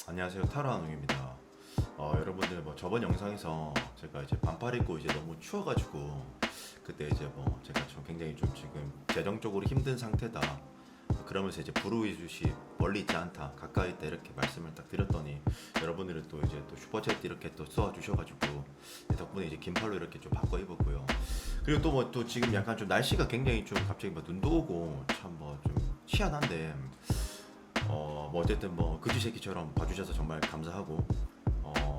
안녕하세요. 타로한웅입니다. 여러분들 뭐 저번 영상에서 제가 이제 반팔 입고 이제 너무 추워가지고 그때 이제 뭐 제가 좀 굉장히 좀 지금 재정적으로 힘든 상태다. 그러면서 이제 부르이주시 멀리 있지 않다, 가까이 있다 이렇게 말씀을 딱 드렸더니 여러분들은 또 이제 또 슈퍼챗 이렇게 또 써주셔가지고 덕분에 이제 긴팔로 이렇게 좀 바꿔 입었고요. 그리고 또 뭐 또 지금 약간 좀 날씨가 굉장히 좀 갑자기 뭐 눈도 오고 참 뭐 좀 희한한데 뭐 어쨌든 뭐 그지 새끼처럼 봐주셔서 정말 감사하고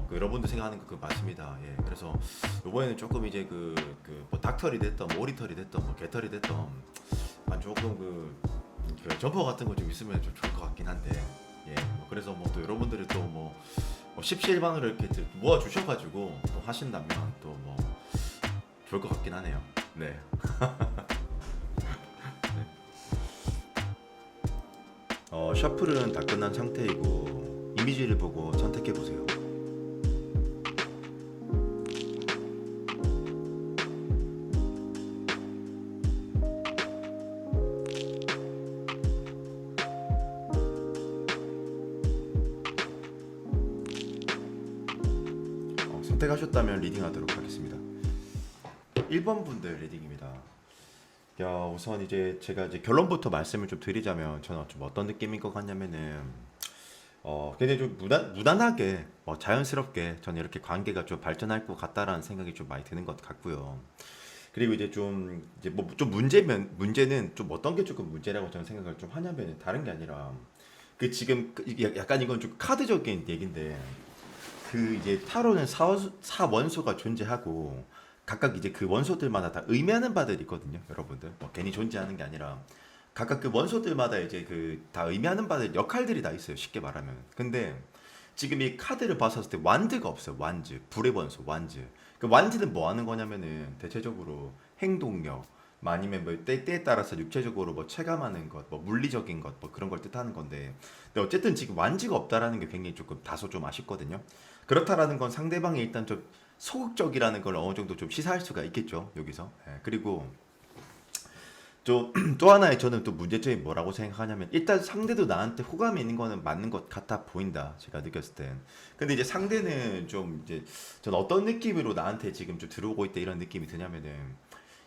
그 여러분들 생각하는 거 그 맞습니다. 예, 그래서 이번에는 조금 이제 뭐 닭털이 됐던 뭐 오리털이 됐던 뭐 개털이 됐던 한 조금 그 점퍼 같은 거 좀 있으면 좀 좋을 것 같긴 한데 예, 뭐 그래서 뭐 또 여러분들이 또뭐 십시일반으로 이렇게 모아 주셔가지고 또 하신다면 또 뭐 좋을 것 같긴 하네요. 네. 셔플은 다 끝난 상태이고 이미지를 보고 선택해 보세요. 선택하셨다면 리딩하도록 하겠습니다. 1번 분들 리딩입니다. 야, 우선 이제 제가 이제 결론부터 말씀을 좀 드리자면 저는 좀 어떤 느낌인 것 같냐면은 굉장히 좀 무난하게 뭐 자연스럽게 저는 이렇게 관계가 좀 발전할 것 같다라는 생각이 좀 많이 드는 것 같고요. 그리고 이제 좀 이제 뭐 좀 문제는 좀 어떤 게 조금 문제라고 저는 생각을 좀 하냐면 다른 게 아니라 그 지금 이게 약간 이건 좀 카드적인 얘긴데 그 이제 타로는 사원소가 존재하고 각각 이제 그 원소들마다 다 의미하는 바들이 있거든요, 여러분들. 뭐 괜히 존재하는 게 아니라 각각 그 원소들마다 이제 그 다 의미하는 바들 역할들이 다 있어요, 쉽게 말하면. 근데 지금 이 카드를 봤었을 때 완드가 없어요, 완즈. 불의 원소, 완즈. 그 완즈는 뭐 하는 거냐면은 대체적으로 행동력, 뭐 아니면 뭐 때에 따라서 육체적으로 뭐 체감하는 것, 뭐 물리적인 것, 뭐 그런 걸 뜻하는 건데, 근데 어쨌든 지금 완즈가 없다라는 게 굉장히 조금 다소 좀 아쉽거든요. 그렇다라는 건 상대방이 일단 좀 소극적이라는 걸 어느 정도 좀 시사할 수가 있겠죠, 여기서. 예, 그리고 또 하나의 저는 또 문제점이 뭐라고 생각하냐면 일단 상대도 나한테 호감이 있는 거는 맞는 것 같아 보인다, 제가 느꼈을 땐. 근데 이제 상대는 좀 이제 저는 어떤 느낌으로 나한테 지금 좀 들어오고 있다 이런 느낌이 드냐면은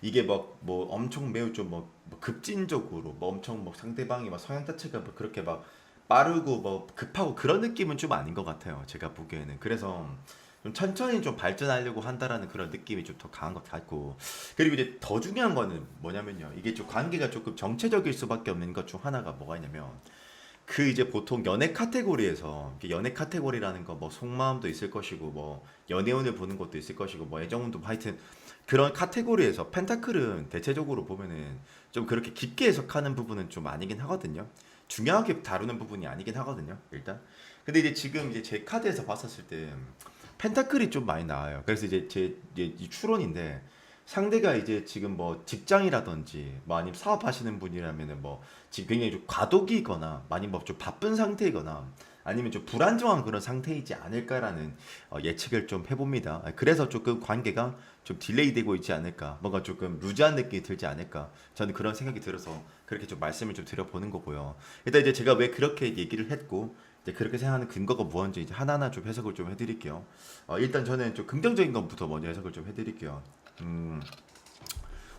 이게 뭐 엄청 매우 뭐 급진적으로 뭐 엄청 뭐 상대방이 막 성향 자체가 뭐 그렇게 막 빠르고 뭐 급하고 그런 느낌은 좀 아닌 것 같아요, 제가 보기에는. 그래서 좀 천천히 좀 발전하려고 한다라는 그런 느낌이 좀 더 강한 것 같고, 그리고 이제 더 중요한 거는 뭐냐면요, 이게 좀 관계가 조금 정체적일 수밖에 없는 것 중 하나가 뭐가 있냐면 그 이제 보통 연애 카테고리에서 연애 카테고리라는 거 뭐 속마음도 있을 것이고 뭐 연애운을 보는 것도 있을 것이고 뭐 애정운도 하여튼 그런 카테고리에서 펜타클은 대체적으로 보면은 좀 그렇게 깊게 해석하는 부분은 좀 아니긴 하거든요. 중요하게 다루는 부분이 아니긴 하거든요, 일단. 근데 이제 지금 이제 제 카드에서 봤었을 때 펜타클이 좀 많이 나와요. 그래서 이제 제 이제 이 추론인데 상대가 이제 지금 뭐 직장이라든지 뭐 아니면 사업하시는 분이라면은 뭐 지금 굉장히 좀 과도기거나 아니면 뭐 좀 바쁜 상태이거나 아니면 좀 불안정한 그런 상태이지 않을까라는 예측을 좀 해봅니다. 그래서 조금 관계가 좀 딜레이 되고 있지 않을까, 뭔가 조금 루즈한 느낌이 들지 않을까, 저는 그런 생각이 들어서 그렇게 좀 말씀을 좀 드려보는 거고요. 일단 이제 제가 왜 그렇게 얘기를 했고 이제 그렇게 생각하는 근거가 무엇인지 이제 하나하나 좀 해석을 좀 해드릴게요. 일단 저는 좀 긍정적인 것부터 먼저 해석을 좀 해드릴게요.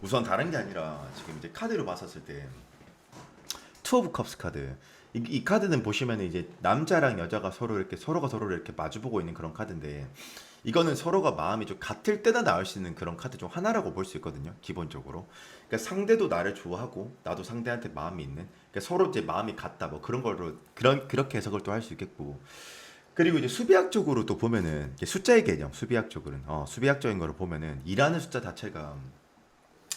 우선 다른 게 아니라 지금 이제 카드로 봤었을 때 투 오브 컵스 카드, 이 카드는 보시면 이제 남자랑 여자가 서로 이렇게 서로가 서로를 이렇게 마주보고 있는 그런 카드인데 이거는 서로가 마음이 좀 같을 때나 나올 수 있는 그런 카드 중 하나라고 볼 수 있거든요, 기본적으로. 그러니까 상대도 나를 좋아하고 나도 상대한테 마음이 있는, 그러니까 서로 이제 마음이 같다 뭐 그런 걸로 그렇게 해석을 또 할 수 있겠고. 그리고 이제 수비학적으로 또 보면은 이게 숫자의 개념, 수비학적으로는 수비학적인 거를 보면은 이라는 숫자 자체가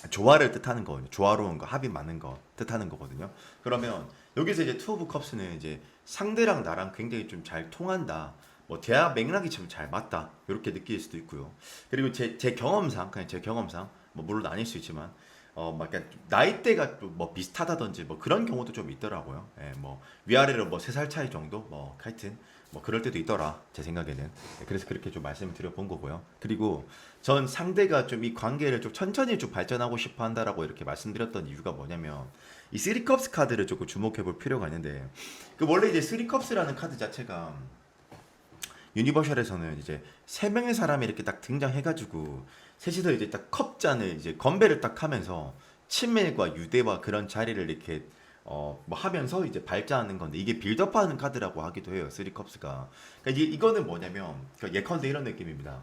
조화를 뜻하는 거거든요. 조화로운 거, 합이 많은 거 뜻하는 거거든요. 그러면 여기서 이제 투 오브 컵스는 이제 상대랑 나랑 굉장히 좀 잘 통한다, 뭐 대화 맥락이 좀 잘 맞다 이렇게 느낄 수도 있고요. 그리고 제 경험상, 그냥 제 경험상 뭐 물론 아닐 수 있지만 막 약간 나이대가 뭐 비슷하다든지 뭐 그런 경우도 좀 있더라고요. 예, 뭐 위아래로 뭐 3살 차이 정도 뭐 하여튼 뭐 그럴 때도 있더라, 제 생각에는. 예, 그래서 그렇게 좀 말씀을 드려본 거고요. 그리고 전 상대가 좀 이 관계를 좀 천천히 좀 발전하고 싶어 한다라고 이렇게 말씀드렸던 이유가 뭐냐면 이 쓰리컵스 카드를 조금 주목해 볼 필요가 있는데 그 원래 이제 쓰리컵스라는 카드 자체가 유니버셜에서는 이제 세 명의 사람이 이렇게 딱 등장해가지고 셋이서 이제 딱 컵잔을 이제 건배를 딱 하면서 친밀과 유대와 그런 자리를 이렇게 뭐 하면서 이제 발자하는 건데 이게 빌드업하는 카드라고 하기도 해요. 쓰리컵스가. 그러니까 이거는 뭐냐면 그러니까 예컨대 이런 느낌입니다.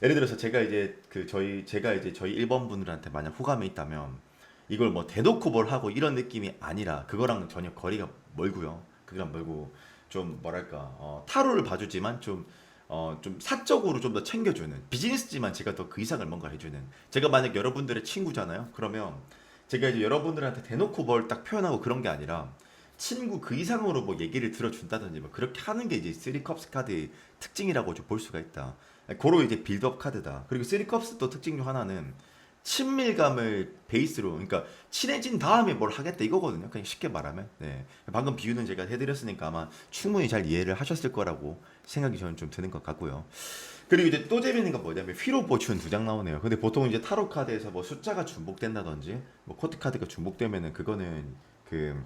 예를 들어서 제가 이제 저희 1번 분들한테 만약 호감이 있다면 이걸 뭐 대놓고 뭘 하고 이런 느낌이 아니라 그거랑 전혀 거리가 멀고요. 그거랑 멀고 좀 뭐랄까 타로를 봐주지만 좀 사적으로 좀 더 챙겨주는 비즈니스지만 제가 더 그 이상을 뭔가 해주는 제가 만약 여러분들의 친구잖아요. 그러면 제가 이제 여러분들한테 대놓고 뭘 딱 표현하고 그런 게 아니라 친구 그 이상으로 뭐 얘기를 들어준다든지 뭐 그렇게 하는 게 이제 쓰리컵스 카드의 특징이라고 좀 볼 수가 있다. 고로 이제 빌드업 카드다. 그리고 쓰리컵스 또 특징 중 하나는 친밀감을 베이스로 그러니까 친해진 다음에 뭘 하겠다 이거거든요. 그냥 쉽게 말하면. 네. 방금 비유는 제가 해드렸으니까 아마 충분히 잘 이해를 하셨을 거라고 생각이 저는 좀 드는 것 같고요. 그리고 이제 또 재밌는 건 뭐냐면 휘로 포춘 2장 나오네요. 근데 보통 이제 타로 카드에서 뭐 숫자가 중복된다든지 뭐 코트 카드가 중복되면은 그거는 그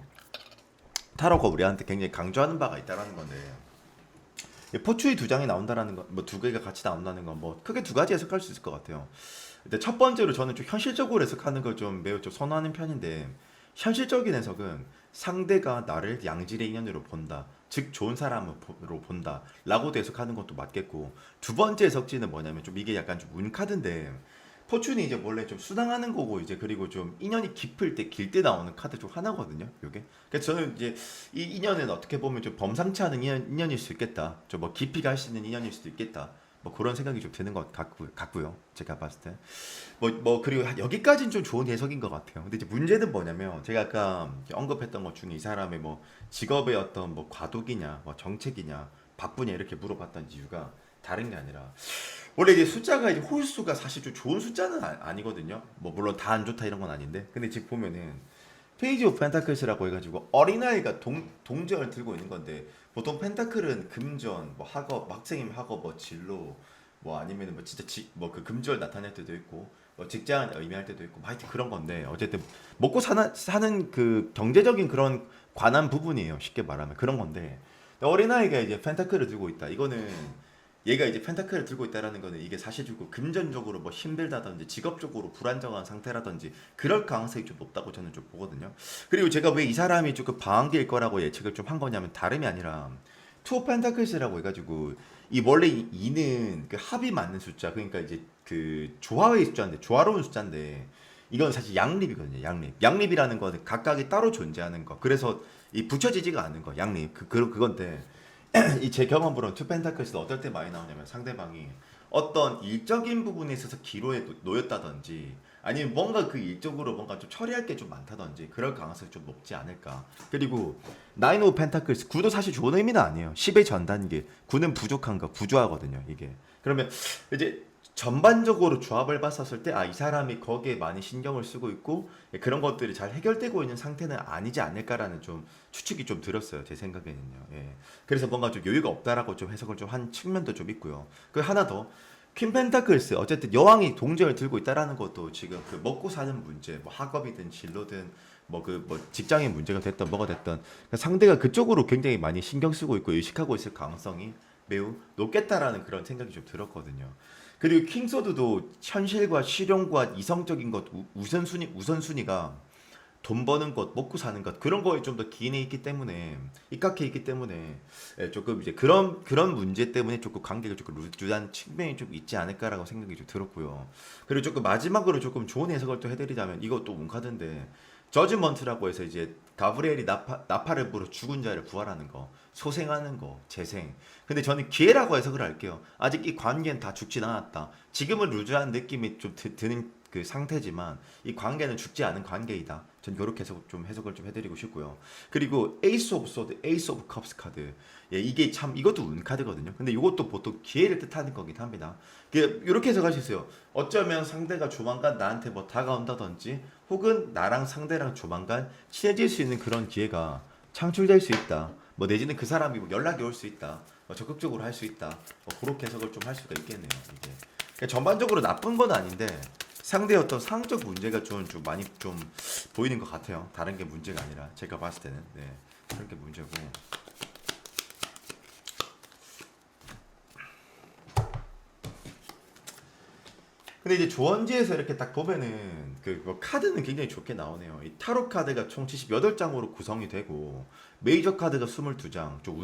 타로가 우리한테 굉장히 강조하는 바가 있다라는 건데 포춘이 2장이 나온다라는 거, 뭐 2개가 같이 나온다는 건 뭐 크게 2가지 해석할 수 있을 것 같아요. 근데 첫 번째로 저는 좀 현실적으로 해석하는 걸 좀 매우 좀 선호하는 편인데 현실적인 해석은 상대가 나를 양질의 인연으로 본다. 즉 좋은 사람으로 본다. 라고도 해석하는 것도 맞겠고 두 번째 해석지는 뭐냐면 좀 이게 약간 좀 운카드인데 포춘이 이제 원래 좀 수당하는 거고 이제 그리고 좀 인연이 깊을 때 길 때 나오는 카드 중 하나거든요. 요게. 그래서 저는 이제 이 인연은 어떻게 보면 좀 범상치 않은 인연일 수 있겠다. 좀 뭐 깊이 갈 수 있는 인연일 수도 있겠다. 뭐 그런 생각이 좀 드는 것 같고요. 제가 봤을 때. 그리고 여기까지는 좀 좋은 해석인 것 같아요. 근데 이제 문제는 뭐냐면 제가 아까 언급했던 것 중에 이 사람의 뭐 직업의 어떤 뭐 과도기냐, 뭐 정책이냐, 바쁘냐 이렇게 물어봤던 이유가 다른 게 아니라 원래 이제 숫자가 이제 홀수가 사실 좀 좋은 숫자는 아니거든요. 뭐 물론 다 안 좋다 이런 건 아닌데. 근데 지금 보면은 페이지 오브 펜타클스라고 해가지고 어린아이가 동전을 들고 있는 건데 보통 펜타클은 금전, 뭐 학업, 학생이면 학업, 뭐 진로, 뭐 아니면은 뭐 진짜 뭐 그 금전을 나타낼 때도 있고 뭐 직장을 의미할 때도 있고 뭐 하여튼 그런 건데 어쨌든 먹고 사는 그 경제적인 그런 관한 부분이에요. 쉽게 말하면 그런 건데 어린아이가 이제 펜타클을 들고 있다. 이거는 얘가 이제 펜타클을 들고 있다라는 거는 이게 사실적으로 금전적으로 뭐 힘들다든지 직업적으로 불안정한 상태라든지 그럴 가능성이 좀 높다고 저는 좀 보거든요. 그리고 제가 왜 이 사람이 조금 방황기일 거라고 예측을 좀 한 거냐면 다름이 아니라 투 펜타클스라고 해가지고 이 원래 이는 그 합이 맞는 숫자 그러니까 이제 그 조화의 숫자인데 조화로운 숫자인데 이건 사실 양립이거든요. 양립이라는 거는 각각이 따로 존재하는 거. 그래서 이 붙여지지가 않는 거. 양립 그건데 이 제 경험으로는 투 펜타클스는 어떨 때 많이 나오냐면 상대방이 어떤 일적인 부분에 있어서 기로에 놓였다든지 아니면 뭔가 그 일적으로 뭔가 좀 처리할 게 좀 많다든지 그럴 가능성이 좀 높지 않을까. 그리고 나인 오브 펜타클스 9도 사실 좋은 의미는 아니에요. 10의 전 단계 9는 부족한 거 부조하거든요 이게. 그러면 이제 전반적으로 조합을 봤었을 때 이 사람이 거기에 많이 신경을 쓰고 있고 그런 것들이 잘 해결되고 있는 상태는 아니지 않을까라는 좀 추측이 좀 들었어요 제 생각에는요. 예. 그래서 뭔가 좀 여유가 없다라고 좀 해석을 좀 한 측면도 좀 있고요. 그 하나 더 퀸 펜타클스 어쨌든 여왕이 동전을 들고 있다라는 것도 지금 그 먹고 사는 문제 뭐 학업이든 진로든 뭐 직장의 문제가 됐던 뭐가 됐던 그러니까 상대가 그쪽으로 굉장히 많이 신경 쓰고 있고 의식하고 있을 가능성이 매우 높겠다라는 그런 생각이 좀 들었거든요. 그리고 킹소드도 현실과 실용과 이성적인 것 우선순위가 돈 버는 것, 먹고 사는 것 그런 거에 좀 더 기인해 있기 때문에 입각해 있기 때문에 조금 이제 그런 문제 때문에 조금 관계가 조금 루즈한 측면이 좀 있지 않을까라고 생각이 좀 들었고요. 그리고 조금 마지막으로 조금 좋은 해석을 또 해드리자면 이것도 운카드인데 저지먼트라고 해서 이제 가브리엘이 나팔을 불어 죽은 자를 부활하는 거, 소생하는 거, 재생. 근데 저는 기회라고 해석을 할게요. 아직 이 관계는 다 죽진 않았다. 지금은 루즈한 느낌이 좀 드는 그 상태지만 이 관계는 죽지 않은 관계이다. 전 이렇게 해석을 좀 해드리고 싶고요. 그리고 에이스 오브 소드, 에이스 오브 컵스 카드. 예, 이게 참 이것도 운 카드거든요. 근데 이것도 보통 기회를 뜻하는 거긴 합니다. 이렇게 해석할 수 있어요. 어쩌면 상대가 조만간 나한테 뭐 다가온다든지 혹은 나랑 상대랑 조만간 친해질 수 있는 그런 기회가 창출될 수 있다. 뭐 내지는 그 사람이 뭐 연락이 올 수 있다. 뭐 적극적으로 할 수 있다. 뭐 그렇게 해석을 좀 할 수가 있겠네요. 이게 그러니까 전반적으로 나쁜 건 아닌데 상대의 어떤 상적 문제가 좀 많이 좀 보이는 것 같아요. 다른 게 문제가 아니라 제가 봤을 때는 그런 게 문제고. 근데 이제 조원지에서 이렇게 딱 보면은 그뭐 카드는 굉장히 좋게 나오네요. 이 타로 카드가 총 78장으로 구성이 되고 메이저 카드가 22장. 좀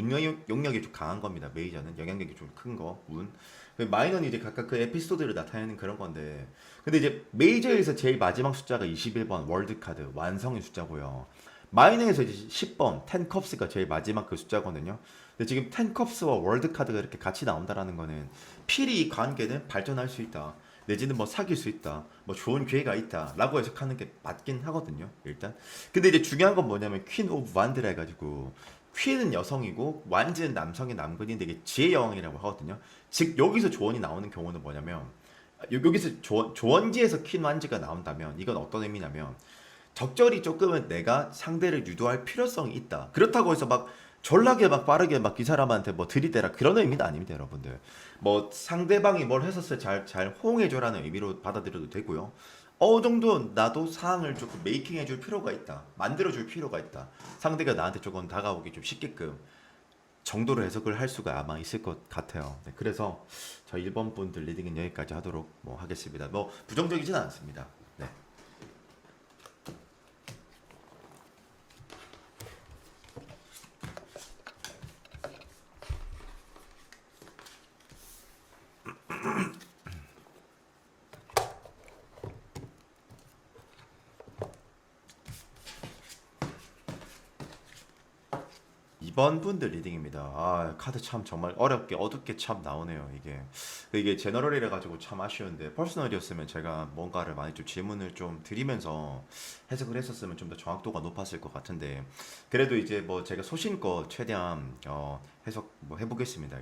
용력이 좀 강한 겁니다. 메이저는 영향력이 좀 큰 거, 운. 그 마이너는 이제 각각 그 에피소드를 나타내는 그런 건데. 근데 이제 메이저에서 제일 마지막 숫자가 21번 월드 카드 완성의 숫자고요. 마이너에서 이제 10번 텐컵스가 제일 마지막 그 숫자거든요. 근데 지금 텐컵스와 월드 카드가 이렇게 같이 나온다라는 거는 필히 이 관계는 발전할 수 있다. 내지는 뭐 사귈 수 있다. 뭐 좋은 기회가 있다. 라고 해석하는 게 맞긴 하거든요. 일단. 근데 이제 중요한 건 뭐냐면 퀸 오브 완드라 해가지고 퀸은 여성이고 완즈는 남성의 남근인데 이게 지혜 여왕이라고 하거든요. 즉 여기서 조언이 나오는 경우는 뭐냐면 여기서 조언지에서 퀸 완즈가 나온다면 이건 어떤 의미냐면 적절히 조금은 내가 상대를 유도할 필요성이 있다. 그렇다고 해서 막 전락에 막 빠르게 막 이 사람한테 뭐 들이대라 그런 의미는 아닙니다, 여러분들. 뭐 상대방이 뭘 했었을 때 잘 호응해줘라는 의미로 받아들여도 되고요. 어느 정도 나도 상황을 조금 메이킹해줄 필요가 있다. 만들어줄 필요가 있다. 상대가 나한테 조금 다가오기 좀 쉽게끔 정도로 해석을 할 수가 아마 있을 것 같아요. 네, 그래서 저 1번 분들 리딩은 여기까지 하도록 뭐 하겠습니다. 뭐 부정적이지는 않습니다. 네. 이번 분들 리딩입니다. 아, 카드 참 정말 어렵게 어둡게 참 나오네요. 이게 제너럴이라 가지고 참 아쉬운데 퍼스널이었으면 제가 뭔가를 많이 좀 질문을 좀 드리면서 해석을 했었으면 좀 더 정확도가 높았을 것 같은데 그래도 이제 뭐 제가 소신껏 최대한 해석 뭐 해보겠습니다.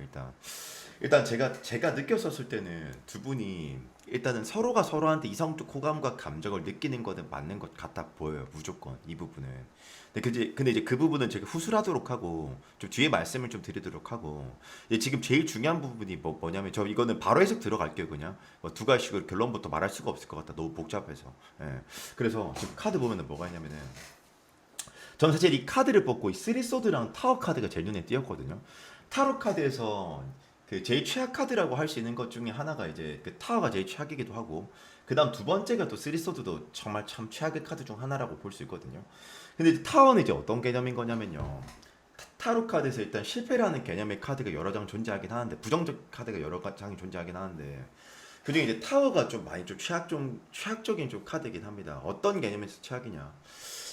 일단 제가 느꼈었을 때는 두 분이 일단은 서로가 서로한테 이성적 호감과 감정을 느끼는 거는 맞는 것 같아 보여요. 무조건 이 부분은. 근데 이제 그 부분은 제가 후술하도록 하고 좀 뒤에 말씀을 좀 드리도록 하고 이제 지금 제일 중요한 부분이 뭐냐면 저 이거는 바로 해석 들어갈게요. 그냥 뭐 두 가지씩을 결론부터 말할 수가 없을 것 같다. 너무 복잡해서. 예. 그래서 지금 카드 보면은 뭐가 있냐면은 저는 사실 이 카드를 뽑고 이 쓰리소드랑 타워 카드가 제일 눈에 띄었거든요. 타로 카드에서 그 제일 최악 카드라고 할 수 있는 것 중에 하나가 이제 그 타워가 제일 최악이기도 하고 그다음 두 번째가 또 쓰리소드도 정말 참 최악의 카드 중 하나라고 볼 수 있거든요. 근데 이제 타워는 이제 어떤 개념인 거냐면요. 타로 카드에서 일단 실패라는 개념의 카드가 여러 장 존재하긴 하는데 부정적 카드가 여러 장이 존재하긴 하는데 그중에 이제 타워가 좀 많이 좀 최악적인 좀 카드이긴 합니다. 어떤 개념에서 최악이냐?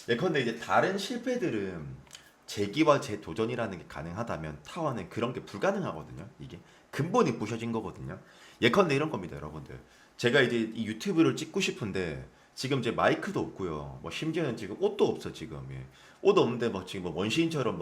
예컨대 이제 다른 실패들은 재기와 재도전이라는 게 가능하다면 타워는 그런 게 불가능하거든요. 이게 근본이 부셔진 거거든요. 예컨대 이런 겁니다, 여러분들. 제가 이제 이 유튜브를 찍고 싶은데 지금 제 마이크도 없고요. 뭐 심지어는 지금 옷도 없어 지금. 예. 옷 없는데 막 지금 뭐 원시인처럼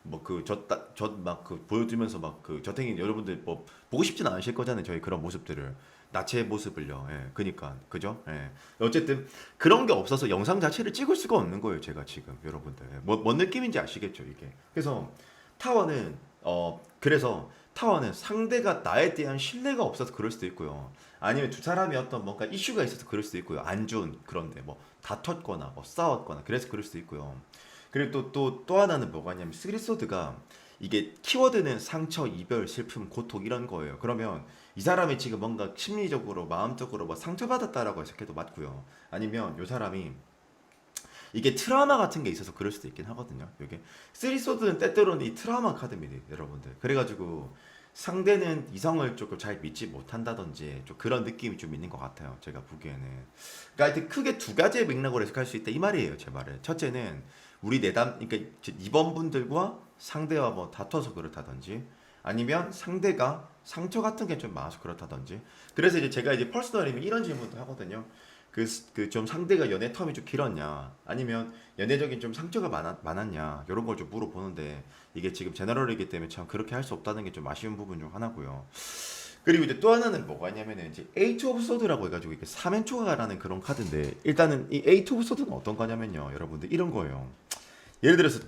뭐뭐그저저막 그 보여주면서 막 그 저탱이 여러분들 뭐 보고 싶진 않으실 거잖아요. 저희 그런 모습들을. 나체 모습을요. 예. 그니까 그죠? 예. 어쨌든 그런 게 없어서 영상 자체를 찍을 수가 없는 거예요. 제가 지금 여러분들. 뭔 느낌인지 아시겠죠, 이게. 그래서 타워는 그래서 타워는 상대가 나에 대한 신뢰가 없어서 그럴 수도 있고요. 아니면 두 사람이 어떤 뭔가 이슈가 있어서 그럴 수도 있고요. 안 좋은 그런데 뭐 다퉜거나 뭐 싸웠거나 그래서 그럴 수도 있고요. 그리고 또 하나는 뭐가 있냐면 스리소드가 이게 키워드는 상처, 이별, 슬픔, 고통 이런 거예요. 그러면 이 사람이 지금 뭔가 심리적으로, 마음적으로 뭐 상처받았다라고 해석해도 맞고요. 아니면 이 사람이 이게 트라우마 같은 게 있어서 그럴 수도 있긴 하거든요. 이게 쓰리소드는 때때로는 이 트라우마 카드입니다, 여러분들. 그래가지고 상대는 이성을 조금 잘 믿지 못한다든지 좀 그런 느낌이 좀 있는 것 같아요. 제가 보기에는. 그러니까 하여튼 크게 두 가지의 맥락으로 해석할 수 있다 이 말이에요, 제 말은. 첫째는 우리 내담, 그러니까 이번 분들과 상대와 뭐 다퉈서 그렇다든지 아니면 상대가 상처 같은 게 좀 많아서 그렇다든지. 그래서 이제 제가 이제 퍼스널이면 이런 질문도 하거든요. 그 좀 상대가 연애 텀이 좀 길었냐 아니면 연애적인 좀 상처가 많았냐 이런 걸 좀 물어보는데 이게 지금 제너럴이기 때문에 참 그렇게 할 수 없다는 게 좀 아쉬운 부분 중 하나고요. 그리고 이제 또 하나는 뭐가 있냐면은 이제 에이트 오브 소드라고 해가지고 이게 사면초가라는 그런 카드인데 일단은 이 에이트 오브 소드는 어떤 거냐면요, 여러분들 이런 거예요. 예를 들어서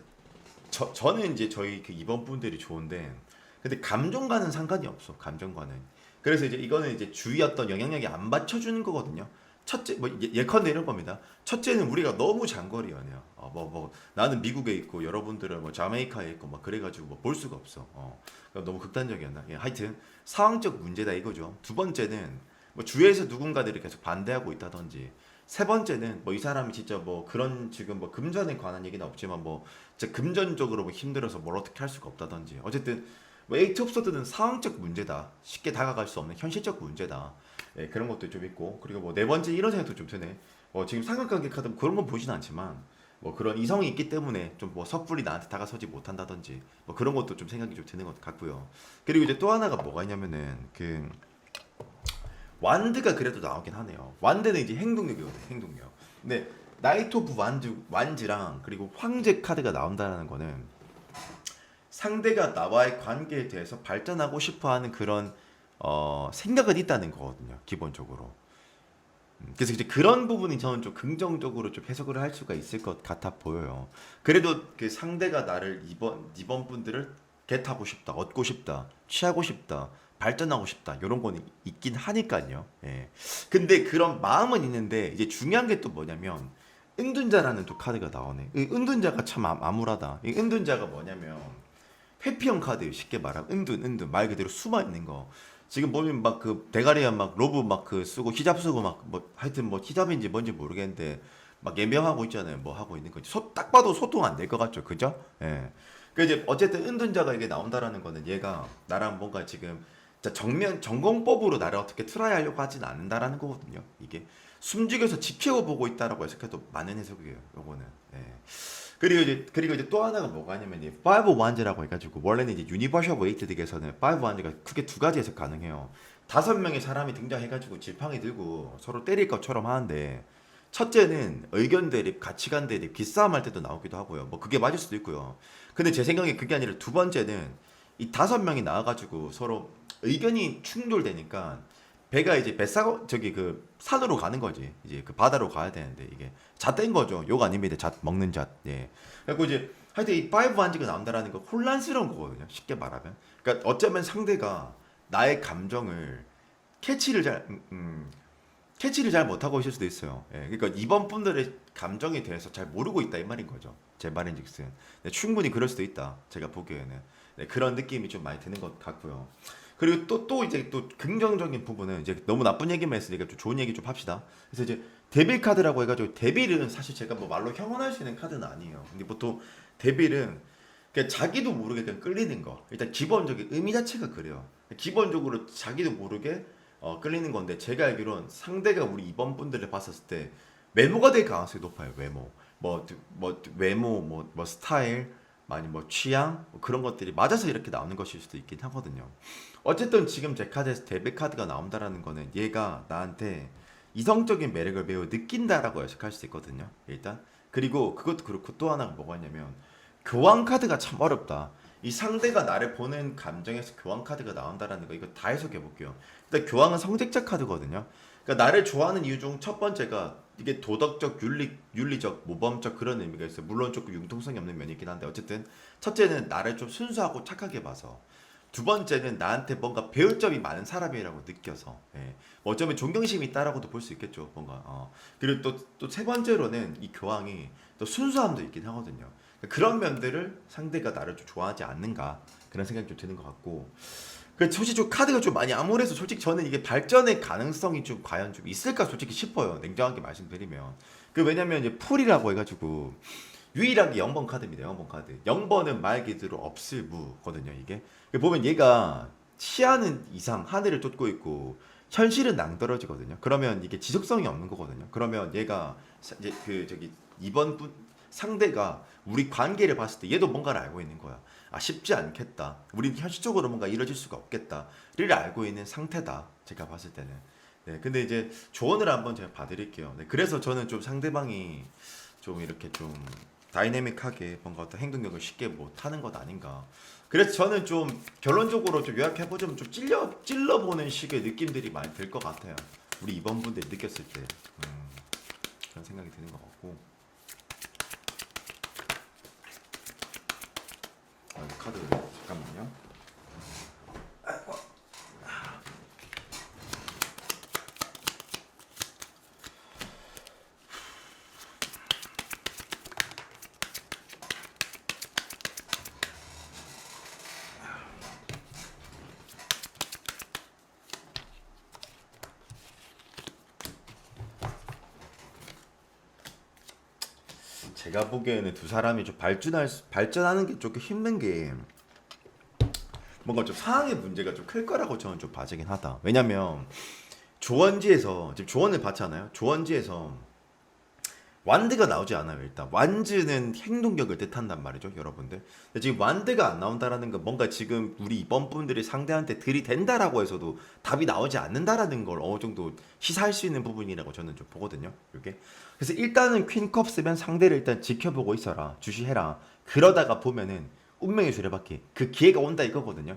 저는 이제 저희 그 이번 분들이 좋은데 근데 감정과는 상관이 없어, 감정과는. 그래서 이제 이거는 이제 주위 어떤 영향력이 안 받쳐주는 거거든요. 첫째 뭐 예컨대 이런 겁니다. 첫째는 우리가 너무 장거리 연애야. 나는 미국에 있고 여러분들은 뭐 자메이카에 있고 막 그래가지고 뭐 볼 수가 없어. 그러니까 너무 극단적이었나? 예, 하여튼 상황적 문제다 이거죠. 두 번째는 뭐 주위에서 누군가들이 계속 반대하고 있다든지 세 번째는 뭐 이 사람이 진짜 뭐 그런 지금 뭐 금전에 관한 얘기는 없지만 뭐 진짜 금전적으로 뭐 힘들어서 뭘 어떻게 할 수가 없다든지 어쨌든 뭐 에이트 오브 소드는 상황적 문제다 쉽게 다가갈 수 없는 현실적 문제다 예, 그런 것도 좀 있고 그리고 뭐 네 번째 이런 생각도 좀 드네 지금 삼각관계 카드 뭐 그런 건 보진 않지만 뭐 그런 이성이 있기 때문에 좀 뭐 섣불리 나한테 다가서지 못한다든지 뭐 그런 것도 좀 생각이 좀 드는 것 같고요 그리고 이제 또 하나가 뭐가 있냐면은 그 완드가 그래도 나오긴 하네요. 완드는 이제 행동력이거든, 행동력. 근데 나이트 오브 완즈랑 그리고 황제 카드가 나온다는 거는 상대가 나와의 관계에 대해서 발전하고 싶어하는 그런 생각은 있다는 거거든요, 기본적으로. 그래서 이제 그런 부분이 저는 좀 긍정적으로 좀 해석을 할 수가 있을 것 같아 보여요. 그래도 그 상대가 나를 이번 분들을 겟하고 싶다, 얻고 싶다, 취하고 싶다, 발전하고 싶다 이런 거는 있긴 하니까요. 예. 근데 그런 마음은 있는데 이제 중요한 게 또 뭐냐면 은둔자라는 또 카드가 나오네. 이 은둔자가 참 암울하다. 이 은둔자가 뭐냐면 회피형 카드 쉽게 말하면 은둔 말 그대로 숨어 있는 거. 지금 보면 막 그 대가리에 막 로브 막 그 쓰고 히잡 쓰고 막 뭐 하여튼 뭐 히잡인지 뭔지 모르겠는데 막 예명하고 있잖아요. 뭐 하고 있는 거지. 딱 봐도 소통 안 될 것 같죠. 그죠? 예. 그 이제 어쨌든 은둔자가 이게 나온다라는 거는 얘가 나랑 뭔가 지금 진짜 정면 전공법으로 나를 어떻게 트라이 하려고 하진 않는다라는 거거든요. 이게 숨죽여서 지켜보고 있다라고 해석해도 많은 해석이에요. 요거는. 예. 그리고 이제 또 하나가 뭐가 있냐면 이 five wands라고 해가지고 원래는 이제 유니버셜 웨이트 덱에서는 five wands가 크게 두 가지 해석 가능해요. 다섯 명의 사람이 등장해가지고 지팡이 들고 서로 때릴 것처럼 하는데 첫째는 의견 대립, 가치관 대립, 기싸움 할 때도 나오기도 하고요. 뭐 그게 맞을 수도 있고요. 근데 제 생각에 그게 아니라 두 번째는 이 다섯 명이 나와가지고 서로 의견이 충돌되니까 배가 이제 뱃사 저기 그 산으로 가는 거지. 이제 그 바다로 가야 되는데 이게 잣된 거죠. 욕 아닙니다. 잣 먹는 잣. 예. 그리고 이제 하여튼 이 파이브 한지가 나온다라는 거 혼란스러운 거거든요. 쉽게 말하면. 그러니까 어쩌면 상대가 나의 감정을 캐치를 잘 캐치를 잘 못하고 있을 수도 있어요. 예, 그러니까 이번 분들의 감정에 대해서 잘 모르고 있다 이 말인 거죠. 제 말인즉슨 네, 충분히 그럴 수도 있다. 제가 보기에는 네, 그런 느낌이 좀 많이 드는 것 같고요. 그리고 또 이제 또 긍정적인 부분은 이제 너무 나쁜 얘기만 했으니까 좀 좋은 얘기 좀 합시다. 그래서 이제 데빌 카드라고 해가지고 데빌은 사실 제가 뭐 말로 형언할 수 있는 카드는 아니에요. 근데 보통 데빌은 그냥 자기도 모르게 그냥 끌리는 거. 일단 기본적인 의미 자체가 그래요. 기본적으로 자기도 모르게 끌리는 건데 제가 알기로는 상대가 우리 이번 분들을 봤었을 때 외모가 될 가능성이 높아요. 외모. 외모, 뭐 스타일, 아니 뭐 취향 뭐 그런 것들이 맞아서 이렇게 나오는 것일 수도 있긴 하거든요. 어쨌든 지금 제 카드에서 데뷔 카드가 나온다라는 거는 얘가 나한테 이성적인 매력을 매우 느낀다라고 해석할 수 있거든요. 일단 그리고 그것도 그렇고 또 하나가 뭐가 있냐면 교환 카드가 참 어렵다. 이 상대가 나를 보는 감정에서 교환 카드가 나온다라는 거 이거 다 해석해 볼게요. 일단 교환은 성직자 카드거든요. 그러니까 나를 좋아하는 이유 중 첫 번째가 이게 도덕적, 윤리적, 모범적 그런 의미가 있어요. 물론 조금 융통성이 없는 면이 있긴 한데 어쨌든 첫째는 나를 좀 순수하고 착하게 봐서 두 번째는 나한테 뭔가 배울 점이 많은 사람이라고 느껴서 예. 뭐 어쩌면 존경심이 있다라고도 볼 수 있겠죠. 뭔가 그리고 또 세 번째로는 이 교황이 또 순수함도 있긴 하거든요. 그런 면들을 상대가 나를 좀 좋아하지 않는가 그런 생각이 좀 드는 것 같고 솔직히 좀 카드가 좀 많이 암울해서 솔직히 저는 이게 발전의 가능성이 좀 과연 좀 있을까 솔직히 싶어요. 냉정하게 말씀드리면 왜냐면 이제 풀이라고 해가지고 유일하게 0번 카드입니다. 0번 카드. 0번은 말 그대로 없을 무거든요. 이게 보면 얘가 치하는 이상 하늘을 쫓고 있고 현실은 낭떠러지거든요. 그러면 이게 지속성이 없는 거거든요. 그러면 얘가 이제 그 저기 이번 분 상대가 우리 관계를 봤을 때 얘도 뭔가를 알고 있는 거야. 쉽지 않겠다. 우린 현실적으로 뭔가 이루어질 수가 없겠다를 알고 있는 상태다. 제가 봤을 때는. 네, 근데 이제 조언을 한번 제가 봐드릴게요. 네, 그래서 저는 좀 상대방이 좀 이렇게 좀 다이내믹하게 뭔가 어떤 행동력을 쉽게 못하는 것 아닌가. 그래서 저는 좀 결론적으로 좀 요약해보자면 좀 찔러보는 식의 느낌들이 많이 들 것 같아요. 우리 이번 분들이 느꼈을 때. 그런 생각이 드는 것 같고. 카드 잠깐만요. 제가 보기에는 두 사람이 좀 발전하는 게 조금 힘든 게 뭔가 좀 상황의 문제가 좀 클 거라고 저는 좀 봐지긴 하다. 왜냐면 조원지에서 지금 조언을 받잖아요. 조원지에서 완드가 나오지 않아요. 일단 완즈는 행동력을 뜻한단 말이죠, 여러분들. 근데 지금 완드가 안 나온다라는 건 뭔가 지금 우리 이번 분들이 상대한테 들이댄다라고 해서도 답이 나오지 않는다라는 걸 어느 정도 시사할 수 있는 부분이라고 저는 좀 보거든요. 이게. 그래서 일단은 퀸컵 쓰면 상대를 일단 지켜보고 있어라, 주시해라. 그러다가 보면은 운명의 주례바퀴 그 기회가 온다 이거거든요.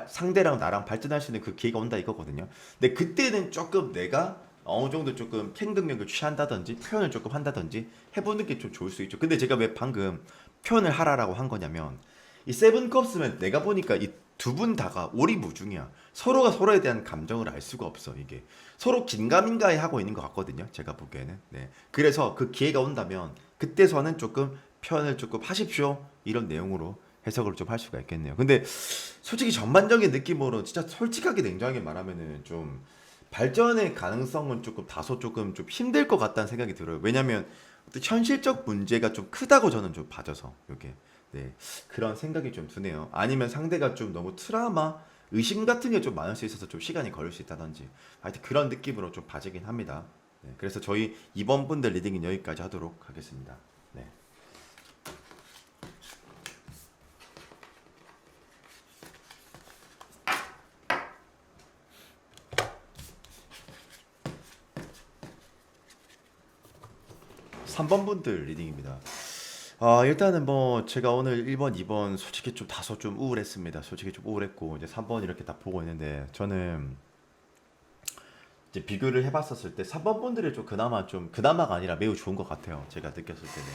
상대랑 나랑 발전할 수 있는 그 기회가 온다 이거거든요. 근데 그때는 조금 내가 어느 정도 조금 행동력을 취한다든지 표현을 조금 한다든지 해보는 게 좀 좋을 수 있죠. 근데 제가 왜 방금 표현을 하라라고 한 거냐면 이 세븐컵스면 내가 보니까 이 두 분 다가 오리무중이야. 서로가 서로에 대한 감정을 알 수가 없어. 이게 서로 긴가민가해 하고 있는 것 같거든요. 제가 보기에는. 네. 그래서 그 기회가 온다면 그때서는 조금 표현을 조금 하십시오. 이런 내용으로 해석을 좀 할 수가 있겠네요. 근데 솔직히 전반적인 느낌으로 진짜 솔직하게 냉정하게 말하면은 좀 발전의 가능성은 조금 다소 조금 좀 힘들 것 같다는 생각이 들어요. 왜냐면 어떤 현실적 문제가 좀 크다고 저는 좀 봐져서 이게 네 그런 생각이 좀 드네요. 아니면 상대가 좀 너무 트라우마 의심 같은 게 좀 많을 수 있어서 좀 시간이 걸릴 수 있다든지 하여튼 그런 느낌으로 좀 봐지긴 합니다. 네, 그래서 저희 이번 분들 리딩은 여기까지 하도록 하겠습니다. 네. 3번 분들 리딩입니다. 일단은 뭐 제가 오늘 1번, 2번 솔직히 좀 다소 좀 우울했습니다. 솔직히 좀 우울했고 이제 3번 이렇게 딱 보고 있는데 저는 이제 비교를 해봤었을 때 3번 분들이 좀 그나마가 아니라 매우 좋은 것 같아요. 제가 느꼈을 때는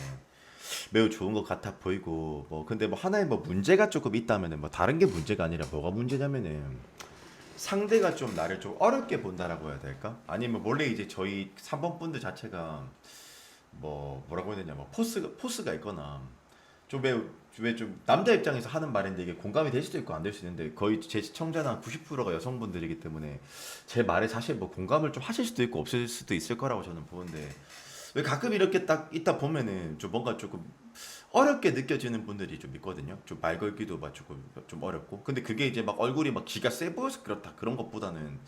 매우 좋은 것 같아 보이고 뭐 근데 뭐 하나의 뭐 문제가 조금 있다면은 뭐 다른 게 문제가 아니라 뭐가 문제냐면은 상대가 좀 나를 좀 어렵게 본다라고 해야 될까? 아니면 원래 이제 저희 3번 분들 자체가 뭐라고 해야 되냐 뭐 포스가 있거나 좀 왜 좀 남자 입장에서 하는 말인데 이게 공감이 될 수도 있고 안 될 수도 있는데 거의 제 시청자는 한 90%가 여성분들이기 때문에 제 말에 사실 뭐 공감을 좀 하실 수도 있고 없을 수도 있을 거라고 저는 보는데 왜 가끔 이렇게 딱 있다 보면은 좀 뭔가 조금 어렵게 느껴지는 분들이 좀 있거든요. 좀 말 걸기도 막 조금 좀 어렵고 근데 그게 이제 막 얼굴이 막 기가 세 보여서 그렇다 그런 것보다는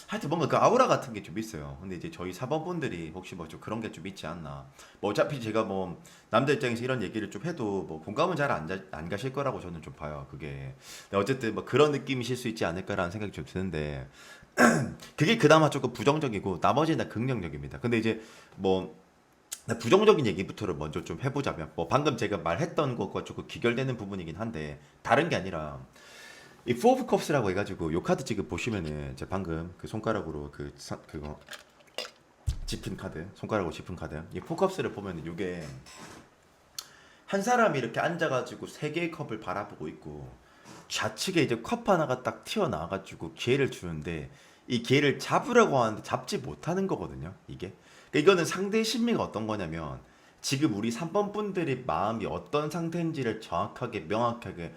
하여튼 뭔가 그 아우라 같은 게 좀 있어요. 근데 이제 저희 사범분들이 혹시 뭐 좀 그런 게 좀 있지 않나. 뭐 어차피 제가 뭐 남자 입장에서 이런 얘기를 좀 해도 뭐 공감은 잘 안 가실 거라고 저는 좀 봐요. 그게. 근데 어쨌든 뭐 그런 느낌이실 수 있지 않을까라는 생각이 좀 드는데 그게 그나마 조금 부정적이고 나머지는 다 긍정적입니다. 근데 이제 뭐 부정적인 얘기부터를 먼저 좀 해보자면 뭐 방금 제가 말했던 것과 조금 귀결되는 부분이긴 한데 다른 게 아니라 이 포 오브 컵스라고 해가지고 요 카드 지금 보시면은 제가 방금 그 손가락으로 그거 짚은 카드 손가락으로 짚은 카드 이 포컵스를 보면은 요게 한 사람이 이렇게 앉아가지고 세 개의 컵을 바라보고 있고 좌측에 이제 컵 하나가 딱 튀어나와가지고 기회를 주는데 이 기회를 잡으려고 하는데 잡지 못하는 거거든요. 이게 그러니까 이거는 상대의 심리가 어떤 거냐면 지금 우리 3번 분들의 마음이 어떤 상태인지를 정확하게 명확하게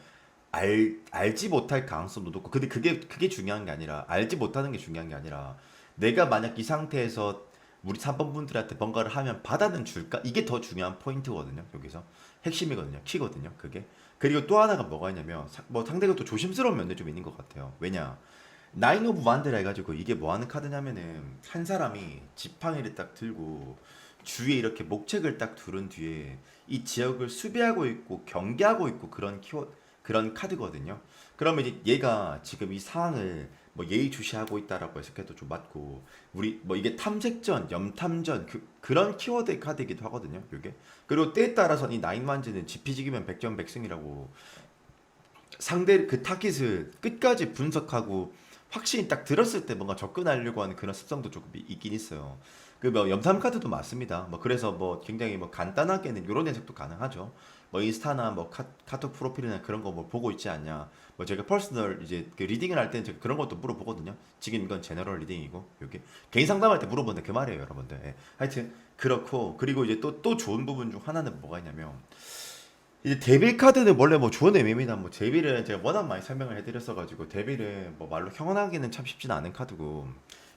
알지 못할 가능성도 높고 근데 그게 중요한 게 아니라 알지 못하는 게 중요한 게 아니라 내가 만약 이 상태에서 우리 3번 분들한테 뭔가를 하면 받아는 줄까? 이게 더 중요한 포인트거든요. 여기서 핵심이거든요. 키거든요. 그게. 그리고 또 하나가 뭐가 있냐면 뭐 상대가 또 조심스러운 면도 좀 있는 것 같아요. 왜냐? 나인 오브 완드라 해가지고 이게 뭐 하는 카드냐면은 한 사람이 지팡이를 딱 들고 주위에 이렇게 목책을 딱 두른 뒤에 이 지역을 수비하고 있고 경계하고 있고 그런 카드거든요. 그러면 이제 얘가 지금 이 상황을 뭐 예의주시하고 있다라고 해석해도 좀 맞고 우리 뭐 이게 탐색전, 염탐전 그런 키워드 카드이기도 하거든요. 이게 그리고 때에 따라서 이 나인 완즈는 지피지기면 백전백승이라고 상대 그 타깃을 끝까지 분석하고 확신이 딱 들었을 때 뭔가 접근하려고 하는 그런 습성도 조금 있긴 있어요. 그 뭐 염탐 카드도 맞습니다. 뭐 그래서 뭐 굉장히 뭐 간단하게는 이런 해석도 가능하죠. 뭐 인스타나 뭐 카톡 프로필이나 그런 거 뭐 보고 있지 않냐. 뭐 제가 퍼스널 이제 그 리딩을 할 때는 제가 그런 것도 물어보거든요. 지금 이건 제너럴 리딩이고 이게 개인 상담할 때 물어보는 그 말이에요, 여러분들. 예. 하여튼 그렇고 그리고 이제 또 좋은 부분 중 하나는 뭐가 있냐면 이제 데빌 카드는 원래 뭐 좋은 의미입니다. 뭐 데빌은 제가 워낙 많이 설명을 해드렸어가지고 데빌은 뭐 말로 형언하기는 참 쉽지는 않은 카드고